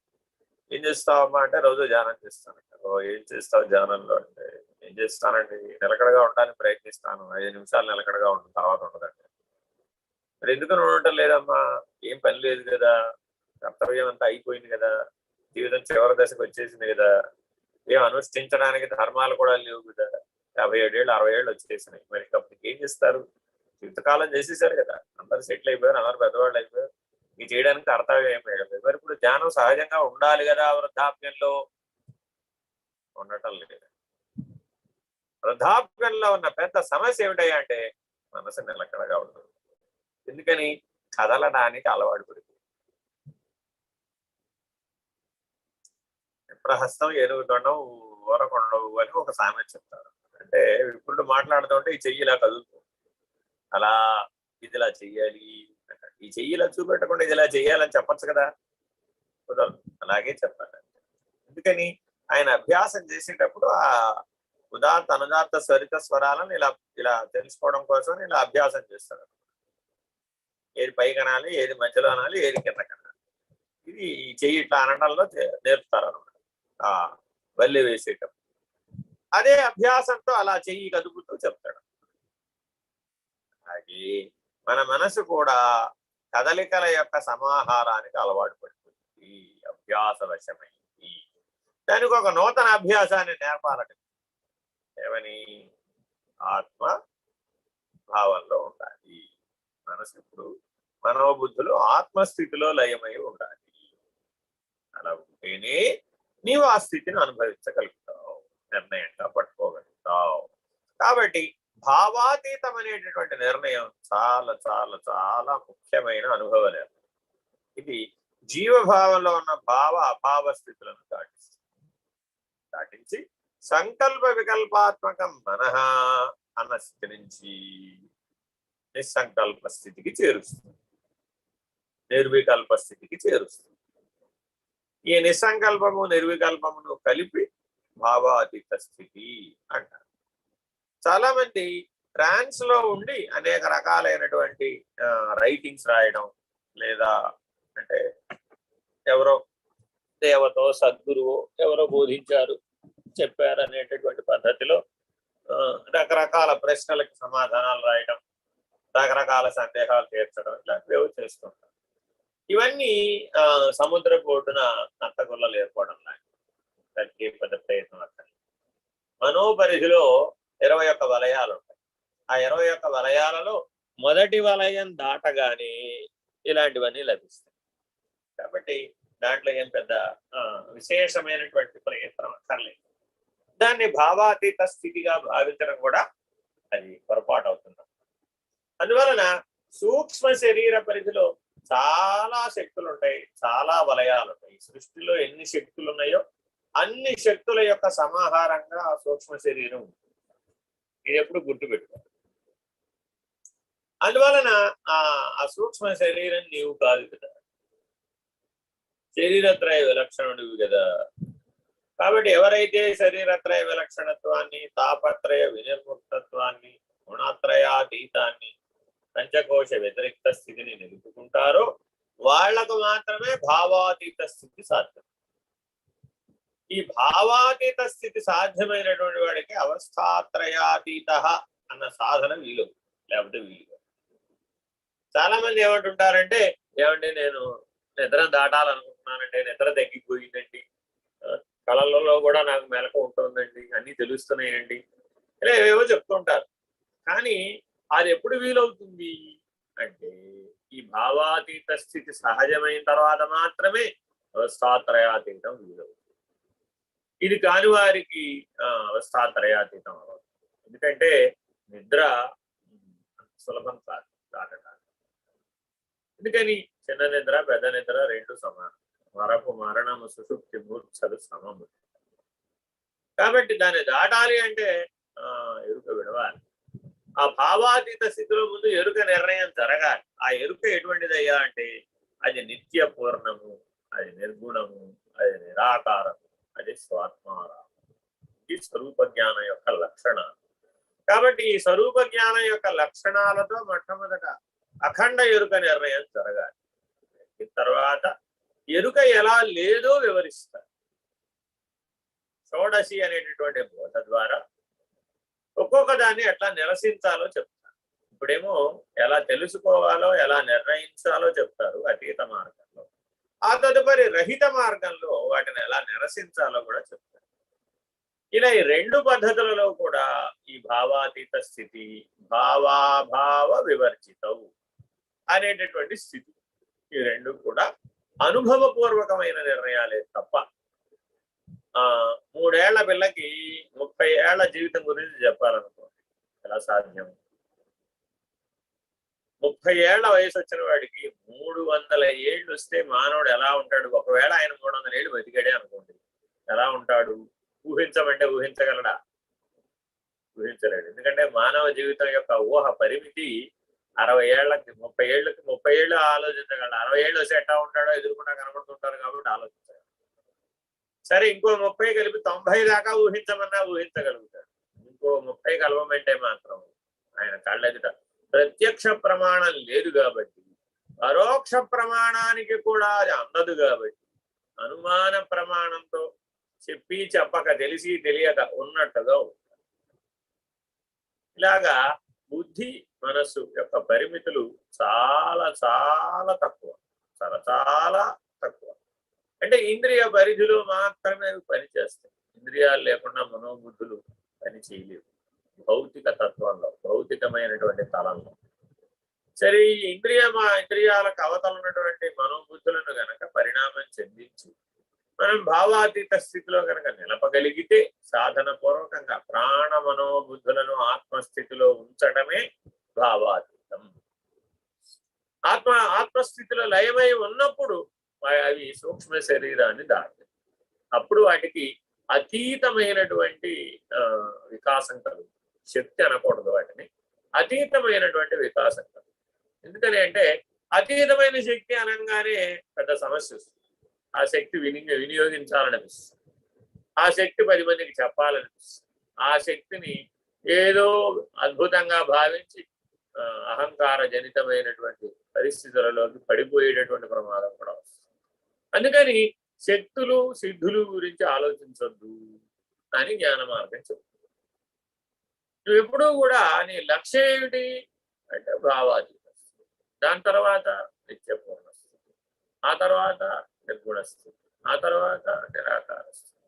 ఏం చేస్తావమ్మా అంటే రోజు ధ్యానం చేస్తానంట. ఓ ఏం చేస్తావు ధ్యానంలో అంటే, ఏం చేస్తానండి, నిలకడగా ఉండడానికి ప్రయత్నిస్తాను, 5 నిమిషాలు నిలకడగా ఉంటుంది, తర్వాత ఉండదండి. మరి ఎందుకని ఉండటం లేదమ్మా? ఏం పని లేదు కదా, కర్తవ్యం అంతా అయిపోయింది కదా, జీవితం చివరి దశకు వచ్చేసింది కదా, ఏం అనుష్ఠించడానికి ధర్మాలు కూడా లేవు కదా, 57 ఏళ్ళు 60 ఏళ్ళు వచ్చేసినాయి, మరి అప్పటికి ఏం చేస్తారు? జీవితకాలం చేసేసారు కదా, అందరు సెటిల్ అయిపోయారు, అందరు పెద్దవాళ్ళు అయిపోయారు, ఇది చేయడానికి కర్తవ్యం ఏం లేదు. మరి ఇప్పుడు ధ్యానం సహజంగా ఉండాలి కదా, వృద్ధాప్యంలో ఉండటం లేదు. వృద్ధాప్యంలో ఉన్న పెద్ద సమస్య ఏమిటయ్యా అంటే మనసు నిలకడగా ఉంటుంది. ఎందుకని? కదలడానికి అలవాటు పడుతుంది. ప్రహస్తం ఏనుగు తొండం ఊరకొండవు అని ఒక సామెత చెప్తారు. అంటే ఇప్పుడు మాట్లాడుతుంటే ఈ చెయ్యి ఇలా కదులుతుంది, అలా ఇదిలా చెయ్యాలి, ఈ చెయ్యి ఇలా చూపెట్టకుండా ఇది ఇలా చెయ్యాలని చెప్పచ్చు కదా, కుదరదు. అలాగే చెప్పాలి. ఎందుకని? ఆయన అభ్యాసం చేసేటప్పుడు ఆ ఉదాత్త అనుదాత్త స్వరిత స్వరాలను ఇలా ఇలా తెలుసుకోవడం కోసం ఇలా అభ్యాసం చేస్తాడు. ఏది పైకి అనాలి, ఏది మధ్యలో అనాలి, ఏది కింద కనాలి, ఇది ఈ చెయ్యి ఇట్లా అనడంలో నేర్పుతారు అనమాట. ఆ వల్లి వేసేటప్పుడు అదే అభ్యాసంతో అలా చెయ్యి కదుపుతూ చెప్తాడు. అలాగే మన మనసు కూడా కదలికల యొక్క సమాహారానికి అలవాటు పడుతుంది, అభ్యాస వశమైంది. దానికి ఒక నూతన అభ్యాసాన్ని నేర్పాలట. ఏమని? ఆత్మ భావంలో ఉండాలి. మనసు ఇప్పుడు మనోబుద్ధులు ఆత్మస్థితిలో లయమై ఉండాలి. అలా ఉంటేనే నీవు ఆ స్థితిని అనుభవించగలుగుతావు, నిర్ణయంగా పట్టుకోగలుగుతావు. కాబట్టి భావాతీతం అనేటటువంటి నిర్ణయం చాలా చాలా చాలా ముఖ్యమైన అనుభవ నిర్ణయం. ఇది జీవభావంలో ఉన్న భావ అభావ స్థితులను దాటించి సంకల్ప వికల్పాత్మకం మనః అన్న స్థితి నుంచి నిస్సంకల్ప స్థితికి చేరుస్తుంది, నిర్వికల్ప స్థితికి చేరుస్తుంది. ఈ నిస్సంకల్పము నిర్వికల్పమును కలిపి భావాతీత స్థితి అంటారు. చాలా మంది ట్రాన్స్ లో ఉండి అనేక రకాలైనటువంటి రైటింగ్స్ రాయడం, లేదా అంటే ఎవరో దేవతో సద్గురువు ఎవరో బోధించారు చెప్పారు అనేటటువంటి పద్ధతిలో రకరకాల ప్రశ్నలకు సమాధానాలు రాయడం, రకరకాల సందేహాలు తీర్చడం, ఇలాంటివి చేస్తుంటారు. ఇవన్నీ సముద్రపు ఒడ్డున నత్తగుల్లలు ఏర్పడడం లాంటి పెద్ద ప్రయత్నం అక్కడ. మనోపరిధిలో 21 వలయాలు ఉంటాయి. ఆ 21 వలయాలలో మొదటి వలయం దాటగానే ఇలాంటివన్నీ లభిస్తాయి. కాబట్టి దాంట్లో ఏం పెద్ద విశేషమైనటువంటి ప్రయత్నం అక్కర్లేదు. దాన్ని భావాతీత స్థితిగా భావించడం కూడా అది పొరపాటు అవుతుంది. అందువలన సూక్ష్మ శరీర పరిధిలో చాలా శక్తులు ఉంటాయి, చాలా వలయాలు ఉంటాయి. సృష్టిలో ఎన్ని శక్తులు ఉన్నాయో అన్ని శక్తుల యొక్క సమాహారంగా ఆ సూక్ష్మ శరీరం ఉంటుంది. ఇది ఎప్పుడు గుర్తుపెట్టుకోవాలి. అందువలన ఆ సూక్ష్మ శరీరం నీవు కాదు కదా, శరీరత్రయ విలక్షణుడివి కదా. కాబట్టి ఎవరైతే శరీరత్రయ విలక్షణత్వాన్ని, తాపత్రయ వినిర్ముక్తత్వాన్ని, గుణత్రయాతీతాన్ని, పంచకోశ వ్యతిరిక్త స్థితిని నిలుపుకుంటారో వాళ్లకు మాత్రమే భావాతీత స్థితి సాధ్యం. ఈ భావాతీత స్థితి సాధ్యమైనటువంటి వాడికి అవస్థాత్రయాతీత అన్న సాధన వీలు, లేకపోతే వీలు. చాలా మంది ఏమంటుంటారంటే, ఏమంటే నేను నిద్ర దాటాలనుకుంటున్నానంటే నిద్ర తగ్గిపోయిందండి, కళలలో కూడా నాకు మెలకు ఉంటుందండి, అన్ని తెలుస్తున్నాయండి, ఇలా ఏవేవో చెప్తుంటారు. కానీ అది ఎప్పుడు వీలవుతుంది అంటే ఈ భావాతీత స్థితి సహజమైన తర్వాత మాత్రమే అవస్థాత్రయాతీతం వీలవుతుంది. ఇది కాని వారికి అవస్థాత్రయాతీతం అవ్వదు. ఎందుకంటే నిద్ర సులభం కాదు దాటడానికి. ఎందుకని చిన్న నిద్ర పెద్ద నిద్ర రెండు సమానం, మరపు మరణము సుషుప్తి మూర్ఛలు సమము. కాబట్టి దాన్ని దాటాలి అంటే ఎరుక విడవాలి. ఆ భావాతీత స్థితిలో ముందు ఎరుక నిర్ణయం జరగాలి. ఆ ఎరుక ఎటువంటిదయ్యా అంటే అది నిత్య పూర్ణము, అది నిర్గుణము, అది నిరాకారము, అది స్వాత్మారాము. ఈ స్వరూప జ్ఞానం యొక్క లక్షణాలు. కాబట్టి ఈ స్వరూప జ్ఞానం యొక్క లక్షణాలతో మొట్టమొదట అఖండ ఎరుక నిర్ణయం జరగాలి. తర్వాత ఎరుక ఎలా లేదో వివరిస్తారు. షోడశి అనేటటువంటి బోధ ద్వారా ఒక్కొక్క దాన్ని ఎట్లా నిరసించాలో చెప్తారు. ఇప్పుడేమో ఎలా తెలుసుకోవాలో ఎలా నిర్ణయించాలో చెప్తారు అతీత మార్గంలో. ఆ తదుపరి రహిత మార్గంలో వాటిని ఎలా నిరసించాలో కూడా చెప్తారు. ఇలా ఈ రెండు పద్ధతులలో కూడా ఈ భావాతీత స్థితి, భావాభావ వివర్జితవు అనేటటువంటి స్థితి, ఈ రెండు కూడా అనుభవపూర్వకమైన నిర్ణయాలే తప్ప 3 ఏళ్ల పిల్లకి 30 ఏళ్ల జీవితం గురించి చెప్పాలనుకోండి ఎలా సాధ్యం? 30 ఏళ్ల వయసు వచ్చిన వాడికి 300 ఏళ్ళు వస్తే మానవుడు ఎలా ఉంటాడు? ఒకవేళ ఆయన 300 ఏళ్ళు బతికాడే అనుకోండి, ఎలా ఉంటాడు? ఊహించమంటే ఊహించగలడా? ఊహించలేడు. ఎందుకంటే మానవ జీవితం యొక్క ఊహ పరిమితి 60 ఏళ్ళకి 30 ఏళ్ళు ఆలోచించగలడు. 60 ఏళ్ళు వస్తే ఎట్లా ఉంటాడో ఎదురుకుండా కనబడుతుంటారు కాబట్టి ఆలోచించగలడు. సరే ఇంకో 30 కలిపి 90 దాకా ఊహించమన్నా ఊహించగలుగుతాడు. ఇంకో 30 కలవమంటే మాత్రం ఆయన కళ్ళెదుట ప్రత్యక్ష ప్రమాణం లేదు కాబట్టి, పరోక్ష ప్రమాణానికి కూడా అది అందదు కాబట్టి, అనుమాన ప్రమాణంతో చెప్పి చెప్పక తెలిసి తెలియక ఉన్నట్టుగా ఉంటారు. ఇలాగా బుద్ధి మనస్సు యొక్క పరిమితులు చాలా చాలా తక్కువ, చాలా చాలా తక్కువ. అంటే ఇంద్రియ పరిధిలో మాత్రమే పనిచేస్తాయి. ఇంద్రియాలు లేకుండా మనోబుద్ధులు పని చేయలేవు భౌతిక తత్వంలో, భౌతికమైనటువంటి తలంలో. సరే ఈ ఇంద్రియాలకు అవతల ఉన్నటువంటి మనోబుద్ధులను గనక పరిణామం చెందించి మనం భావాతీత స్థితిలో కనుక నిలపగలిగితే సాధన పూర్వకంగా ప్రాణ మనోబుద్ధులను ఆత్మస్థితిలో ఉంచడమే భావాతీతం. ఆత్మస్థితిలో లయమై ఉన్నప్పుడు అవి సూక్ష్మ శరీరాన్ని దాటి అప్పుడు వాటికి అతీతమైనటువంటి వికాసం కలుగుతుంది. శక్తి అనకూడదు, వాటిని అతీతమైనటువంటి వికాసం కలుగుతుంది. ఎందుకని అంటే అతీతమైన శక్తి అనగానే పెద్ద సమస్య వస్తుంది. ఆ శక్తి వినియోగించాలనిపిస్తుంది, ఆ శక్తి 10 మందికి చెప్పాలనిపిస్తుంది, ఆ శక్తిని ఏదో అద్భుతంగా భావించి అహంకార జనితమైనటువంటి పరిస్థితులలోకి పడిపోయేటటువంటి ప్రమాదం కూడా వస్తుంది. అందుకని శక్తులు సిద్ధులు గురించి ఆలోచించొద్దు అని జ్ఞాన మార్గం చెప్తుంది. నువ్వు ఎప్పుడూ కూడా నీ లక్ష్యం ఏమిటి అంటే భావాతీత స్థితి, దాని తర్వాత నిత్యపూర్ణ స్థితి, ఆ తర్వాత నిర్గుణ స్థితి, ఆ తర్వాత నిరాకార స్థితి,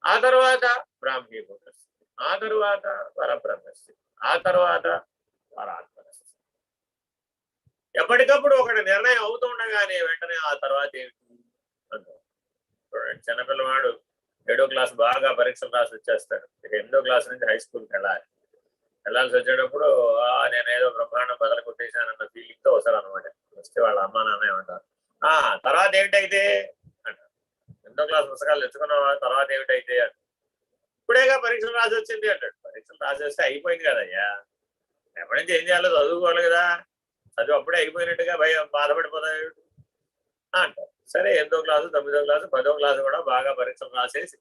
ఆ తర్వాత బ్రాహ్మీభూత స్థితి, ఆ తర్వాత పరబ్రహ్మ స్థితి, ఆ తర్వాత పరాత్మ స్థితి. ఎప్పటికప్పుడు ఒకటి నిర్ణయం అవుతుండగానే వెంటనే ఆ తర్వాత ఏమిటి అంటారు. చూడండి, చిన్నపిల్లవాడు 7వ క్లాస్ బాగా పరీక్షలు రాసి వచ్చేస్తాడు. ఇక 8వ క్లాస్ నుంచి హై స్కూల్కి వెళ్ళాల్సి వచ్చేటప్పుడు నేనేదో బ్రహ్మాండ బదలు కొట్టేశానన్న ఫీలింగ్తో వస్తారు అనమాట. వస్తే వాళ్ళ అమ్మ నాన్న ఏమంటారు, తర్వాత ఏమిటైతే అంటారు. 8వ క్లాస్ పుస్తకాలు తెచ్చుకున్నావా, తర్వాత ఏమిటైతే అంటారు. ఇప్పుడేగా పరీక్షలు రాసి వచ్చింది అంటాడు. పరీక్షలు రాసి వస్తే అయిపోయింది కదయ్యా, ఎప్పటి నుంచి ఏం చేయాలో చదువుకోవాలి కదా, చదువు అప్పుడే అయిపోయినట్టుగా బాధపడిపోతాయి అంటారు. సరే 8వ క్లాసు 9వ క్లాసు 10వ క్లాసు కూడా బాగా పరీక్షలు రాసేసి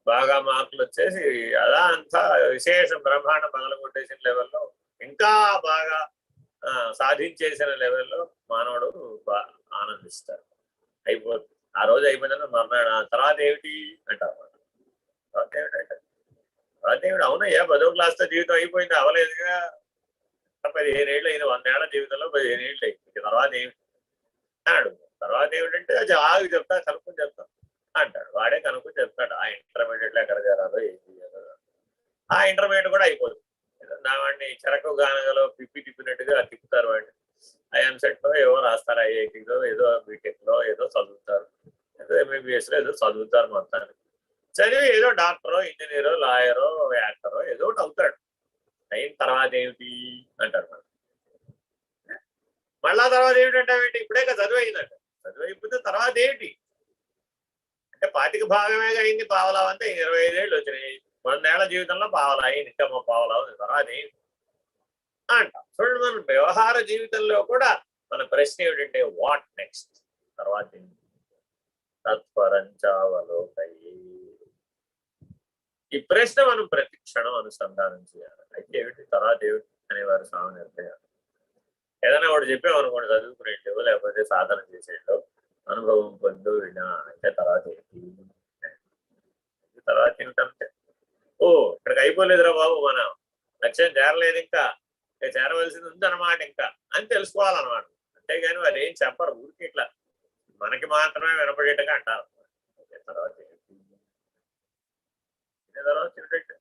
బాగా మార్కులు వచ్చేసి అలా అంతా విశేషం బ్రహ్మాండ పగల కొట్టేసిన లెవెల్లో ఇంకా బాగా సాధించేసిన లెవెల్లో మానవుడు ఆనందిస్తారు. అయిపోతుంది. ఆ రోజు అయిపోయిందని మర్నాడు తర్వాత ఏమిటి అంటారు. తర్వాత ఏమిటంటే తర్వాత ఏమిటి అవునయ్యా 10వ క్లాస్తో జీవితం అయిపోయింది అవలేదుగా, 15 ఏళ్ళు అయింది, 100 ఏళ్ల జీవితంలో 15 ఏళ్ళు అయింది, తర్వాత ఏమిటి అన్నాడు. తర్వాత ఏమిటంటే అది ఆగి చెప్తా కనుక్కొని చెప్తా అంటాడు. వాడే కనుక్కొని చెప్తాడు ఆ ఇంటర్మీడియట్లో ఎక్కడ చేరాలో ఏం చేయాలో. ఆ ఇంటర్మీడియట్ కూడా అయిపోతుంది. నా వాడిని చెరకు గానగలో పిప్పి తిప్పినట్టుగా తిప్పుతారు వాడిని. ఎంసెట్ లో ఏవో రాస్తారు, ఐఐటీలో ఏదో బీటెక్ లో ఏదో చదువుతారు, ఏదో ఎంబీబీఎస్ లో ఏదో చదువుతారు. మొత్తానికి చదివి ఏదో డాక్టరో ఇంజనీరో లాయరో యాక్టరో ఏదో ఒకటి అవుతాడు. అయిన తర్వాత ఏమిటి అంటారు. మళ్ళా తర్వాత ఏమిటంటే ఇప్పుడే చదువు అయిందంట. చదువు అయిపోతే తర్వాత ఏమిటి అంటే 25 భాగమే అయింది, పావలా అంతే 25 ఏళ్ళు వచ్చినాయి, 100 ఏళ్ల జీవితంలో పావలా అయింది, ఇంకా పావలా ఉంది, తర్వాత ఏంటి అంట. చూడండి, మన వ్యవహార జీవితంలో కూడా మన ప్రశ్న ఏమిటంటే వాట్ నెక్స్ట్, తర్వాత ఏంటి? తత్పరంచావలోకయే. ఈ ప్రశ్న మనం ప్రతి క్షణం అనుసంధానం చేయాలి. అయితే ఏమిటి తర్వాత ఏమిటి అనేవారు స్వామి నిర్ణయాలు. ఏదైనా ఒకటి చెప్పామనుకోండి, చదువుకునేటో లేకపోతే సాధన చేసేటో అనుభవం పొందు వినా అంటే తర్వాత ఏంటి, తర్వాత ఏమిటంటే ఓ ఇక్కడికి అయిపోలేదురా బాబు, మనం లక్ష్యం చేరలేదు, ఇంకా చేరవలసింది ఉందన్నమాట ఇంకా అని తెలుసుకోవాలన్నమాట. అంతేగాని వారు ఏం చెప్పరు, ఊరికి ఇట్లా మనకి మాత్రమే వినపడేట్టుగా అంటారు. తర్వాత తర్వాత ఏంటంటే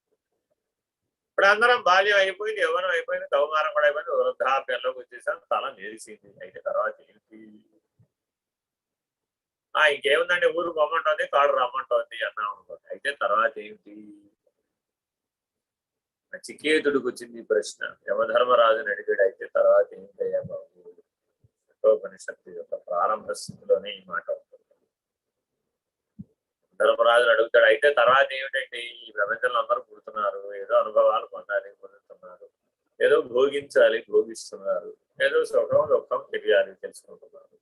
ఇప్పుడు అందరం బాల్యం అయిపోయింది, యవ్వనం అయిపోయింది, కౌమారం కూడా అయిపోయింది, వృద్ధాప్యంలోకి వచ్చేసాం, తల మెరిసింది. అయితే తర్వాత ఏంటి? ఇంకేముందండి, ఊరు పొమ్మంటోంది, కాడు రమ్మంటోంది అన్నాం అనుకోండి. అయితే తర్వాత ఏంటి? నచికేతుడికి వచ్చింది ప్రశ్న. యమధర్మరాజుని అడిగాడు, అయితే తర్వాత ఏంటయ్యా బాబు? కఠోపనిషత్తు యొక్క ప్రారంభ స్థితిలోనే ఈ మాట ఉంటుంది. ధర్మరాజుని అడుగుతాడు, అయితే తర్వాత ఏమిటండి? ఈ ప్రపంచంలో అందరూ పుడుతున్నారు, ఏదో అనుభవాలు పొందాలి, పొందుతున్నారు, ఏదో భోగించాలి, భోగిస్తున్నారు, ఏదో సుఖం దుఃఖం తెలియాలి, తెలుసుకుంటున్నారు,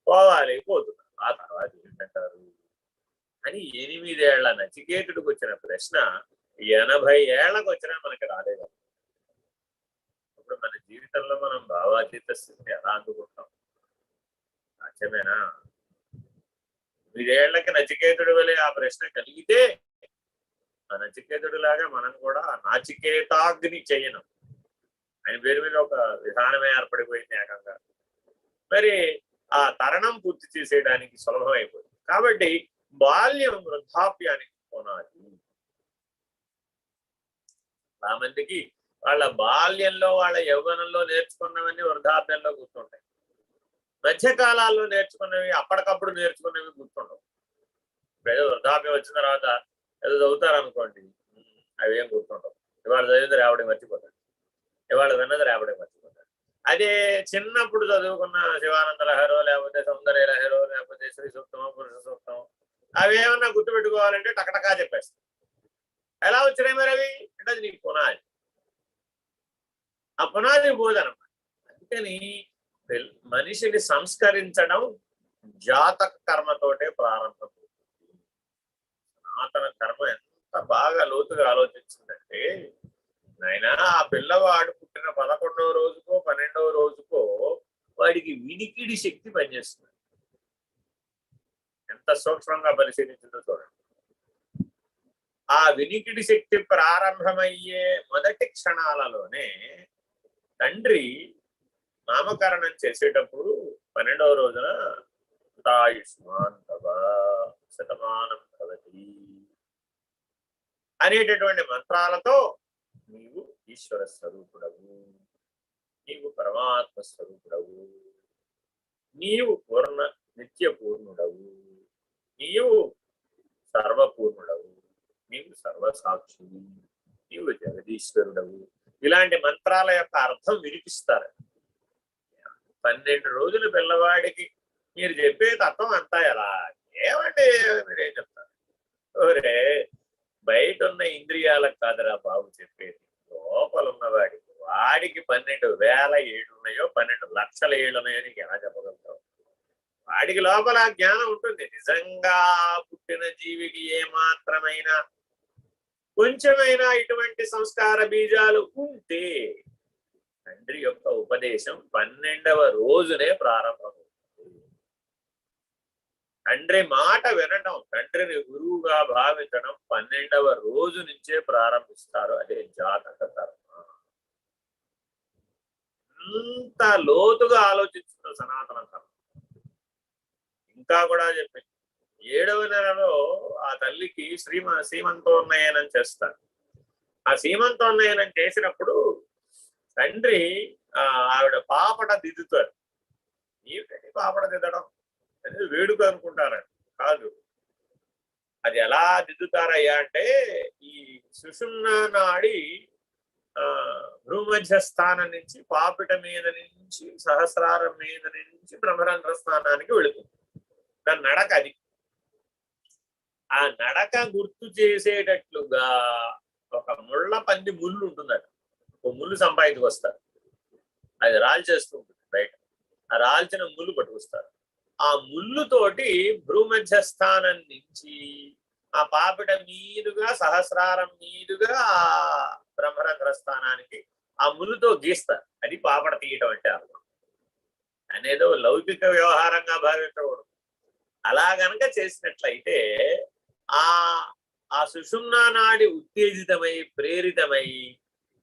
పోవాలి, పోతున్నారు, ఆ తర్వాత ఏంటంటారు అని 8 ఏళ్ల నచికేతుడికి వచ్చిన ప్రశ్న 80 ఏళ్లకు వచ్చినా మనకి రాలేదు. ఇప్పుడు మన జీవితంలో మనం భావాతీత స్థితిని ఎలా అందుకుంటాం? సాధ్యమేనా? 8 ఏళ్లకి నచికేతుడి వలె ఆ ప్రశ్న కలిగితే ఆ నచికేతుడి లాగా మనం కూడా నాచికేతాగ్ని చేయను, ఆయన పేరు మీద ఒక విధానమే ఏర్పడిపోయింది ఏకంగా. మరి ఆ తరణం పూర్తి చేసేయడానికి సులభం అయిపోయింది. కాబట్టి బాల్యం వృద్ధాప్యానికి పునాది. చాలా మందికి వాళ్ళ బాల్యంలో వాళ్ళ యవ్వనంలో నేర్చుకున్నవన్నీ వృద్ధాప్యంలో గుర్తుంటాయి. మధ్యకాలాల్లో నేర్చుకున్నవి అప్పటికప్పుడు నేర్చుకున్నవి గుర్తుండవు. ఏదో వృద్ధాప్యం వచ్చిన తర్వాత ఏదో చదువుతారనుకోండి, అవేం గుర్తుండవు. ఇవాళ చదివింది రేపటి మర్చిపోతాడు, ఇవాళ విన్నది రేపటి మర్చిపోతాడు. అదే చిన్నప్పుడు చదువుకున్న శివానంద లహరో లేకపోతే సౌందర్య లహరో లేకపోతే శ్రీ సూక్తమో పురుష సూక్తం అవేమన్నా గుర్తుపెట్టుకోవాలంటే టకటకా చెప్పేస్తాం. ఎలా వచ్చినాయి మరి అవి అంటే అది నీకు పునాది, ఆ పునాది పోదనమాట. అందుకని మనిషిని సంస్కరించడం జాతక కర్మతోటే ప్రారంభమవుతుంది. సనాతన కర్మ ఎంత బాగా లోతుగా ఆలోచించిందంటే, నాయనా ఆ పిల్లవాడు పుట్టిన 11వ రోజుకో 12వ రోజుకో వాడికి వినికిడి శక్తి పనిచేస్తుంది. ఎంత సూక్ష్మంగా పరిశీలించిందో చూడండి. ఆ వినికిడి శక్తి ప్రారంభమయ్యే మొదటి క్షణాలలోనే తండ్రి నామకరణం చేసేటప్పుడు 12వ రోజున ఆయుష్మాన్ భవ శతమానం భవతి అనేటటువంటి మంత్రాలతో నీవు ఈశ్వర స్వరూపుడవు, నీవు పరమాత్మ స్వరూపుడవు, నీవు పూర్ణ నిత్య పూర్ణుడవు, నీవు సర్వపూర్ణుడవు, నీవు సర్వసాక్షి, నీవు జగదీశ్వరుడవు, ఇలాంటి మంత్రాల యొక్క అర్థం వినిపిస్తారు. 12 రోజులు పిల్లవాడికి మీరు చెప్పే తత్వం అంతా ఎలా ఏమంటే మీరేం చెప్తారు? ఓరే బయట ఉన్న ఇంద్రియాలకు కాదురా బాబు చెప్పేది, లోపల ఉన్నవాడికి. వాడికి 12,000 ఏళ్ళు ఉన్నాయో 12 లక్షల ఏళ్ళు ఉన్నాయో నీకు ఎలా చెప్పగలుగుతావు? వాడికి లోపల జ్ఞానం ఉంటుంది. నిజంగా పుట్టిన జీవికి ఏమాత్రమైనా కొంచెమైనా ఇటువంటి సంస్కార బీజాలు ఉంటే తండ్రి యొక్క ఉపదేశం 12వ రోజునే ప్రారంభమవుతుంది. తండ్రి మాట వినడం, తండ్రిని గురువుగా భావించడం 12వ రోజు నుంచే ప్రారంభిస్తారు. అదే జాతక కర్మ. ఇంత లోతుగా ఆలోచిస్తున్న సనాతన ధర్మం. ఇంకా కూడా చెప్పింది, 7వ నెలలో ఆ తల్లికి సీమంతోన్నయనం చేస్తారు. ఆ సీమంతోన్నయనం చేసినప్పుడు తండ్రి ఆవిడ పాపట దిద్దుతారు. ఏమిటండి పాపట దిద్దడం అనేది వేడుక అనుకుంటారండి. కాదు, అది ఎలా దిద్దుతారయ్యా అంటే ఈ సుషుమ్నా నాడి భూమధ్య స్థానం నుంచి పాపిట మీద నుంచి సహస్రారం మీద నుంచి బ్రహ్మరంధ్ర స్థానానికి వెళుతుంది. దాని నడక అది. ఆ నడక గుర్తు చేసేటట్లుగా ఒక ముళ్ళ పంది ముళ్ళు ఉంటుందట. ఒక ముళ్ళు సంపాదించుకొస్తారు, అది రాల్చేస్తూ ఉంటుంది బయట. ఆ రాల్చిన ముళ్ళు పట్టుకొస్తారు. ఆ ముళ్ళుతోటి భూమధ్య స్థానం నుంచి ఆ పాపిట మీదుగా సహస్రారం మీదుగా ఆ బ్రహ్మరంధ్ర స్థానానికి ఆ ముళ్ళుతో గీస్తారు. అది పాపడ తీయటం అంటే అర్థం. అనేదో లౌకిక వ్యవహారంగా భావించకూడదు. అలా గనక చేసినట్లయితే ఆ సుషుమ్నా నాడి ఉత్తేజితమై ప్రేరితమై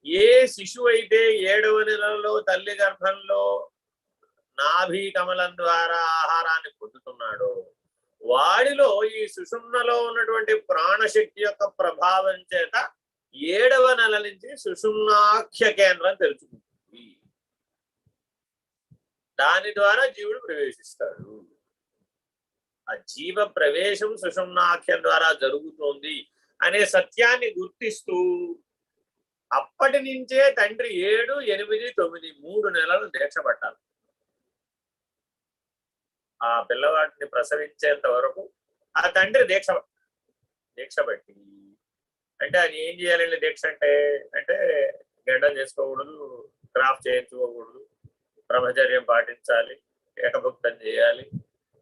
ఏ శిశువు అయితే 7వ నెలలో తల్లి గర్భంలో నాభి కమలం ద్వారా ఆహారాన్ని పొందుతున్నాడో వాడిలో ఈ సుషుమ్నలో ఉన్నటువంటి ప్రాణశక్తి యొక్క ప్రభావం చేత 7వ నెల నుంచి సుషుమ్నాఖ్య కేంద్రం తెరుచుకుంటుంది. దాని ద్వారా జీవుడు ప్రవేశిస్తాడు. ఆ జీవ ప్రవేశం సుషుమ్నాఖ్యం ద్వారా జరుగుతోంది అనే సత్యాన్ని గుర్తిస్తూ అప్పటి నుంచే తండ్రి 7, 8, 9 3 నెలలు దీక్ష పట్టాలి. ఆ పిల్లవాడిని ప్రసవించేంత వరకు ఆ తండ్రి దీక్ష పట్టి, అంటే అది ఏం చేయాలండి దీక్ష అంటే గడ్డం చేసుకోకూడదు, క్రాఫ్ట్ చేయించుకోకూడదు, బ్రహ్మచర్యం పాటించాలి, ఏకభుక్తం చేయాలి,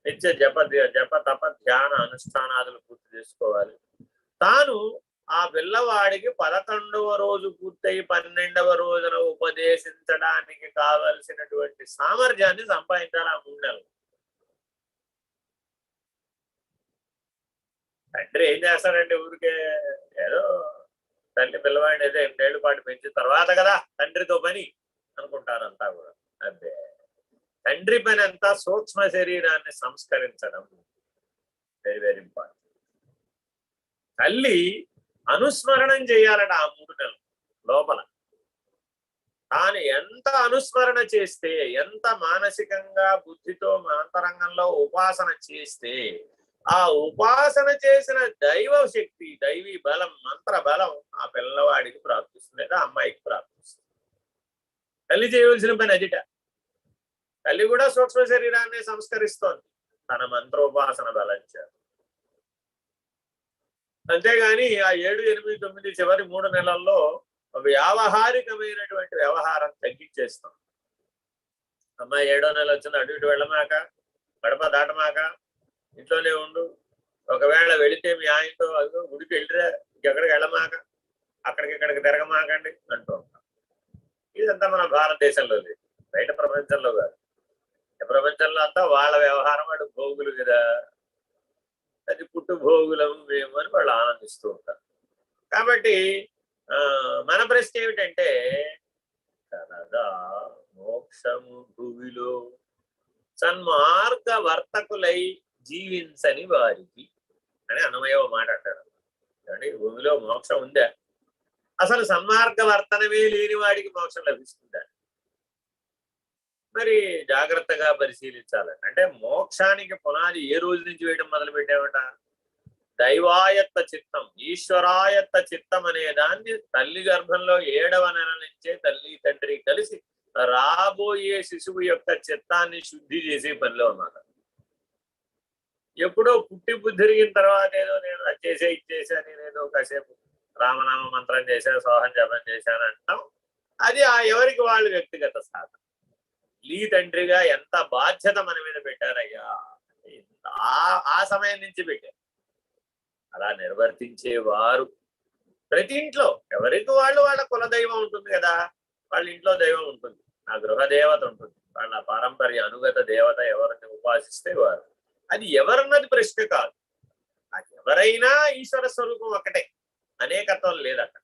నిత్య జప తప ధ్యాన అనుష్ఠానాదులు పూర్తి చేసుకోవాలి. తాను ఆ పిల్లవాడికి 11వ రోజు పూర్తయి 12వ రోజున ఉపదేశించడానికి కావలసినటువంటి సామర్థ్యాన్ని సంపాదించాలి ఆ 3 నెలలు. తండ్రి ఏం చేస్తాడంటే ఊరికే ఏదో తల్లి పిల్లవాడిని ఏదో 8 ఏళ్ల పాటు పెంచిన తర్వాత కదా తండ్రితో పని అనుకుంటారంతా కూడా. అదే తండ్రి పని అంతా సూక్ష్మ శరీరాన్ని సంస్కరించడం. Very very important. తల్లి అనుస్మరణం చేయాలట ఆ 3 నెలలు లోపల. తాను ఎంత అనుస్మరణ చేస్తే, ఎంత మానసికంగా బుద్ధితో అంతరంగంలో ఉపాసన చేస్తే ఆ ఉపాసన చేసిన దైవ శక్తి, దైవీ బలం, మంత్ర బలం ఆ పిల్లవాడికి ప్రాప్తిస్తుంది, లేదా అమ్మాయికి ప్రాప్తిస్తుంది. తల్లి చేయవలసిన పని అదిట. తల్లి కూడా సూక్ష్మ శరీరాన్ని సంస్కరిస్తోంది తన మంత్రోపాసన బలం చేత. అంతేగాని ఆ 7, 8, 9 చివరి 3 నెలల్లో వ్యావహారికమైనటువంటి వ్యవహారం తగ్గించేస్తాం. అమ్మాయి 7వ నెల వచ్చింది, అటు ఇటు వెళ్ళమాక, గడప దాటమాక, ఇంట్లోనే ఉండు, ఒకవేళ వెళితే మీ ఆయనతో అదిగో గుడికి వెళ్ళిరా, ఇంకెక్కడికి వెళ్ళమాక, ఇక్కడికి తిరగమాకండి అంటూ ఉంటాం. ఇదంతా మన భారతదేశంలో లేదు, బయట ప్రపంచంలో కాదు. ప్రపంచంలో అంతా వాళ్ళ వ్యవహారం, వాళ్ళు భోగులు కదా, అది పుట్టు భోగులము మేము అని వాళ్ళు ఆనందిస్తూ ఉంటారు. కాబట్టి మన ప్రశ్న ఏమిటంటే, కనగా మోక్షము భూమిలో సన్మార్గ వర్తకులై జీవించని వారికి అని అన్నమయ్య మాట అంటాడు. అంటే భూమిలో మోక్షం ఉందా? అసలు సన్మార్గ వర్తనమే లేని వాడికి మోక్షం లభిస్తుందా? మరి జాగ్రత్తగా పరిశీలించాలి. అంటే మోక్షానికి పునాది ఏ రోజు నుంచి వేయడం మొదలు పెట్టామట? దైవాయత్త చిత్తం, ఈశ్వరాయత్త చిత్తం అనే దాన్ని తల్లి గర్భంలో 7వ నెల నుంచే తల్లి తండ్రి కలిసి రాబోయే శిశువు యొక్క చిత్తాన్ని శుద్ధి చేసే పనిలో ఉన్నారు. ఎప్పుడో పుట్టి బుద్ధిరిగిన తర్వాత ఏదో నేను అది చేసే ఇచ్చేసా, నేనేదో కాసేపు రామనామ మంత్రం చేశా, సోహం జపం చేశాను అంటాం. అది ఆ ఎవరికి వాళ్ళు వ్యక్తిగత సాధన. ఈ తండ్రిగా ఎంత బాధ్యత మన మీద పెట్టారయ్యా, ఆ సమయం నుంచి పెట్టారు. అలా నిర్వర్తించేవారు ప్రతి ఇంట్లో ఎవరికి వాళ్ళ కులదైవం ఉంటుంది కదా, వాళ్ళ ఇంట్లో దైవం ఉంటుంది, ఆ గృహ దేవత ఉంటుంది, వాళ్ళ పారంపర్య అనుగత దేవత ఎవరిని ఉపాసిస్తే వారు. అది ఎవరన్నది ప్రశ్న కాదు. అది ఎవరైనా ఈశ్వర స్వరూపం ఒకటే, అనేకత్వం లేదు అక్కడ.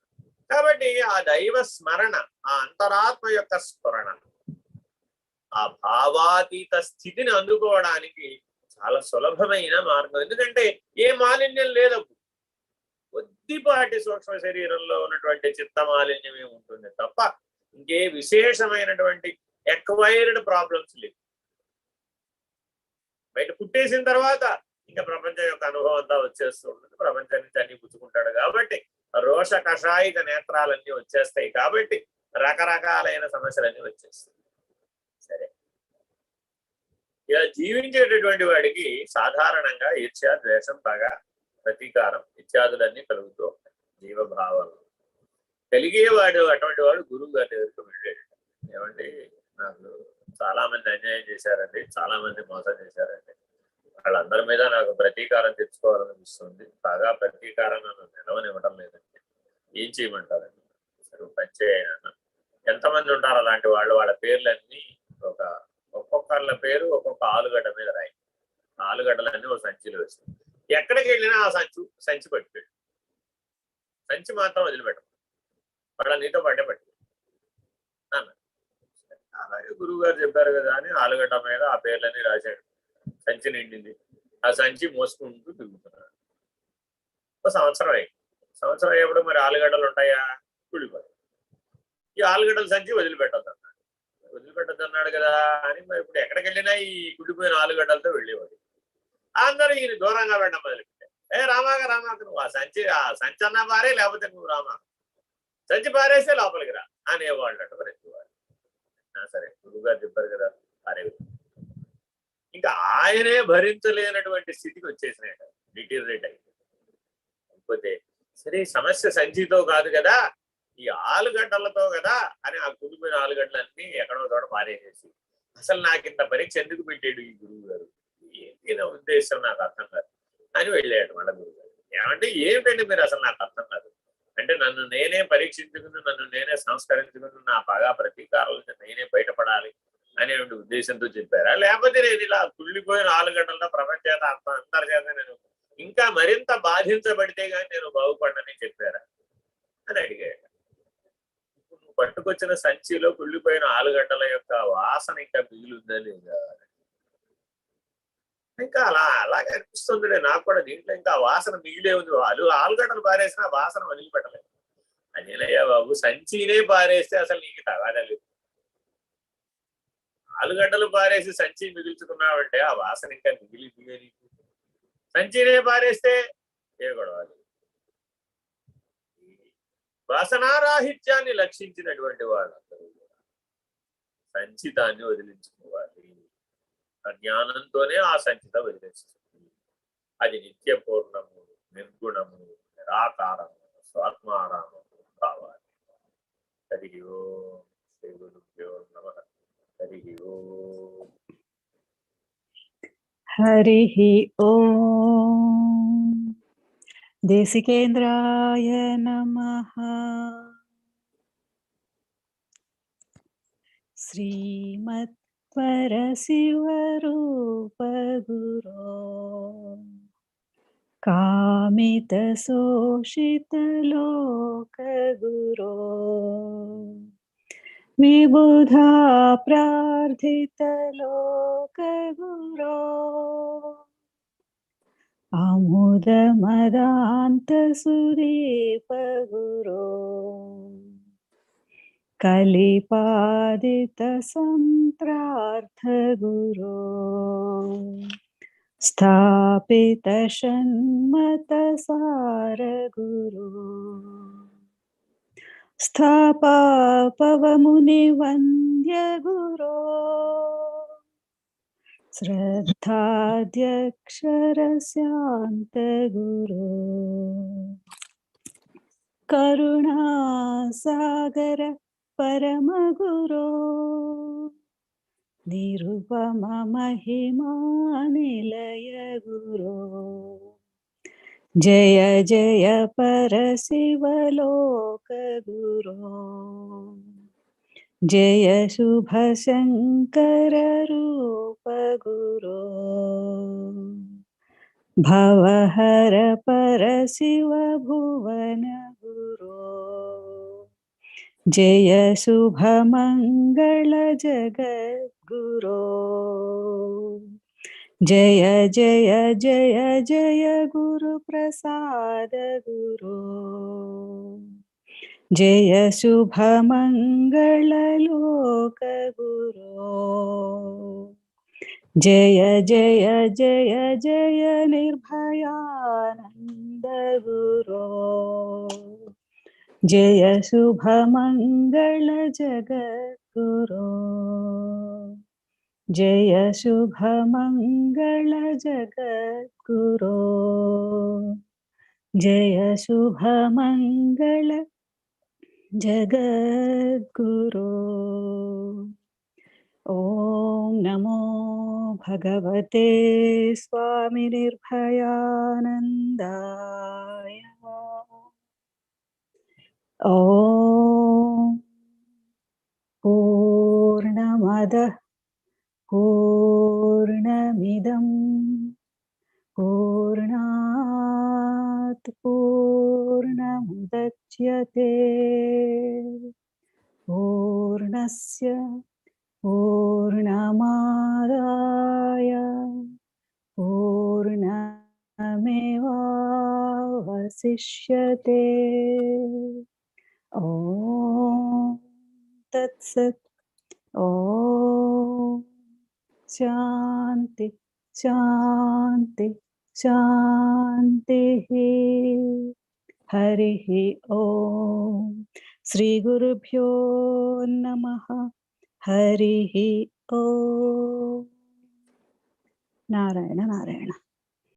కాబట్టి ఆ దైవ స్మరణ, ఆ అంతరాత్మ యొక్క స్మరణ, ఆ భావాతీత స్థితిని అందుకోవడానికి చాలా సులభమైన మార్గం. ఎందుకంటే ఏ మాలిన్యం లేదు. కొద్దిపాటి సూక్ష్మ శరీరంలో ఉన్నటువంటి చిత్త మాలిన్యమే ఉంటుంది తప్ప ఇంకే విశేషమైనటువంటి ఎక్వైర్డ్ ప్రాబ్లమ్స్ లేవు. బయట పుట్టేసిన తర్వాత ఇంకా ప్రపంచం యొక్క అనుభవం అంతా వచ్చేస్తూ ఉంటుంది. ప్రపంచం నుంచి అన్ని పుచ్చుకుంటాడు కాబట్టి రోష కషాయిక నేత్రాలన్నీ వచ్చేస్తాయి. కాబట్టి రకరకాలైన సమస్యలన్నీ వచ్చేస్తాయి. సరే, ఇలా జీవించేటటువంటి వాడికి సాధారణంగా ఈర్ష్య, ద్వేషం, పగ, ప్రతీకారం ఇత్యాదులన్నీ కలుగుతూ ఉంటాయి. జీవభావం కలిగేవాడు అటువంటి వాడు గురువు గారి దగ్గరికి వెళ్ళాడు. ఏమంటే నాకు చాలా మంది అన్యాయం చేశారండి, చాలా మంది మోసం చేశారండి, వాళ్ళందరి మీద నాకు ప్రతీకారం తెచ్చుకోవాలనిపిస్తుంది, బాగా ప్రతీకారం నన్ను నిలవనివ్వడం లేదండి, ఏం చేయమంటారండి? సరే పనిచేయన. ఎంతమంది ఉంటారు అలాంటి వాళ్ళు? వాళ్ళ పేర్లన్నీ ఒక్కొక్కళ్ళ పేరు ఒక్కొక్క ఆలుగడ్డ మీద రాయి. ఆలుగడ్డలన్నీ ఒక సంచిలో వేస్తాయి. ఎక్కడికి వెళ్ళినా ఆ సంచి పట్టుకెళ్ళి, సంచి మాత్రం వదిలిపెట్టం, వాళ్ళ నీతో పట్టు అన్న. అలాగే గురువు గారు చెప్పారు కదా అని ఆలుగడ్డ మీద ఆ పేర్లన్నీ రాశాడు. సంచి నిండింది. ఆ సంచి మోసుకుంటూ తిరుగుతున్నాడు. ఒక సంవత్సరం అయ్యింది. సంవత్సరం అయ్యేప్పుడు మరి ఆలుగడ్డలు ఉంటాయా? కుళ్ళిపోయాయి. ఈ ఆలుగడ్డల సంచి వదిలిపెట్టద్దు అన్నాడు కదా అని మరి ఇప్పుడు ఎక్కడికి వెళ్ళినా ఈ కుళ్ళిపోయిన ఆలుగడ్డలతో వెళ్ళేవాడు. అందరూ ఈయన దూరంగా వెళ్ళడం మొదలుపెట్టారు. రామాక నువ్వు ఆ సంచి అన్నా పారే, లేకపోతే నువ్వు రామా సంచి పారేస్తే లోపలికి రా అనేవాళ్ళు అటు ప్రతివాడు. సరే గురువు గారు చెప్పారు కదా పారే. ఇంకా ఆయనే భరించలేనటువంటి స్థితికి వచ్చేసినాడు, డిటీరియరేట్ అయింది. అయిపోతే సరే సమస్య సంచితో కాదు కదా, ఈ ఆలుగడ్డలతో కదా అని ఆ కులిపోయిన ఆలుగడ్డలన్నీ ఎక్కడో చోట పారేసేసి, అసలు నాకు ఇంత పరీక్ష ఎందుకు పెట్టాడు ఈ గురువు గారు, ఏంటి నా ఉద్దేశం నాకు అర్థం కాదు అని వెళ్ళాడు మళ్ళీ గురువు గారు. ఏమంటే ఏమిటండి మీరు అసలు నాకు అర్థం కాదు అంటే, నన్ను నేనే పరీక్షించుకుని, నన్ను నేనే సంస్కరించుకుని, నా పగా ప్రతీకారాల నుంచి నేనే బయటపడాలి అనే ఉద్దేశంతో చెప్పారా, లేకపోతే నేను ఇలా కుళ్ళిపోయిన ఆలుగడ్డలతో ప్రపంచేత అంతర్చేత నేను ఇంకా మరింత బాధించబడితే కానీ నేను బాగుపడనని చెప్పారా అని అడిగాడు. నువ్వు పట్టుకొచ్చిన సంచిలో కుళ్ళిపోయిన ఆలుగడ్డల యొక్క వాసన ఇంకా మిగిలిందా లేదా? ఇంకా అలాగే అనిపిస్తుంది నాకు కూడా. దీంట్లో ఇంకా వాసన మిగిలే ఉంది. ఆలుగడ్డలు పారేసిన వాసన వదిలిపెట్టలేదు. అదేనయ్యా బాబు, సంచినే పారేస్తే అసలు నీకు తగాదలేదు. ఆలుగడ్డలు పారేసి సంచి మిగుల్చుకున్నావంటే ఆ వాసన ఇంకా మిగిలింది. నీకు సంచినే పారేస్తే ఏ గొడవాలి? వాసనారాహిత్యాన్ని లక్షించినటువంటి వాళ్ళందరూ సంచితాన్ని వదిలించుకోవాలి. జ్ఞానంతోనే ఆ సంచిత వదిలేస్తుంది. అది నిత్య పూర్ణము, నిర్గుణము, నిరాకారము, స్వాత్మారామము కావాలి. హరి ఓం శ్రీ గురుభ్యో నమః. హరి ఓం. హరి ఓం. దేశికేంద్రాయ నమః. శ్రీమత్ పరశివరూప గురో కామిత శోషిత లోక గురో విబుధా ప్రార్థిత లోక గురో అముద మదాంత సుదీప గురో కలిపాదిత సంత్రార్థ గురో స్థాపిత షణ్మత సార గురో స్థాపవముని వంద్య గురో శ్రద్ధాధ్యక్షర శాంత గురో కరుణాసాగర పరమ గురో నిరుపమ మహిమా నిలయ గురో జయ జయ పరశివలోక గురో जय शुभ शंकर रूप गुरो भवहर पर शिव भुवन गुरो जय शुभ मंगल जगद्गुरो जय जय जय जय गुरु प्रसाद गुरो जय शुभ मंगल लोक गुरो जय जय जय जय निर्भयानंद गुरो जय शुभ मंगल जगद्गुरो जय शुभ मंगल जगद्गुरो जय शुभ मंगल जगद्गुरो ओम नमो भगवते स्वामी निर्भयानंदाय ओम पूर्णमदः पूर्णमिदं पूर्णात् पूर्णमुदच्यते पूर्णस्य पूर्णमादाय पूर्णमेवावशिष्यते ॐ तत्सत् ॐ शान्ति शान्ति शान्तिः हरिः ॐ श्रीगुरुभ्यो नमः हरिः ॐ नारायण नारायण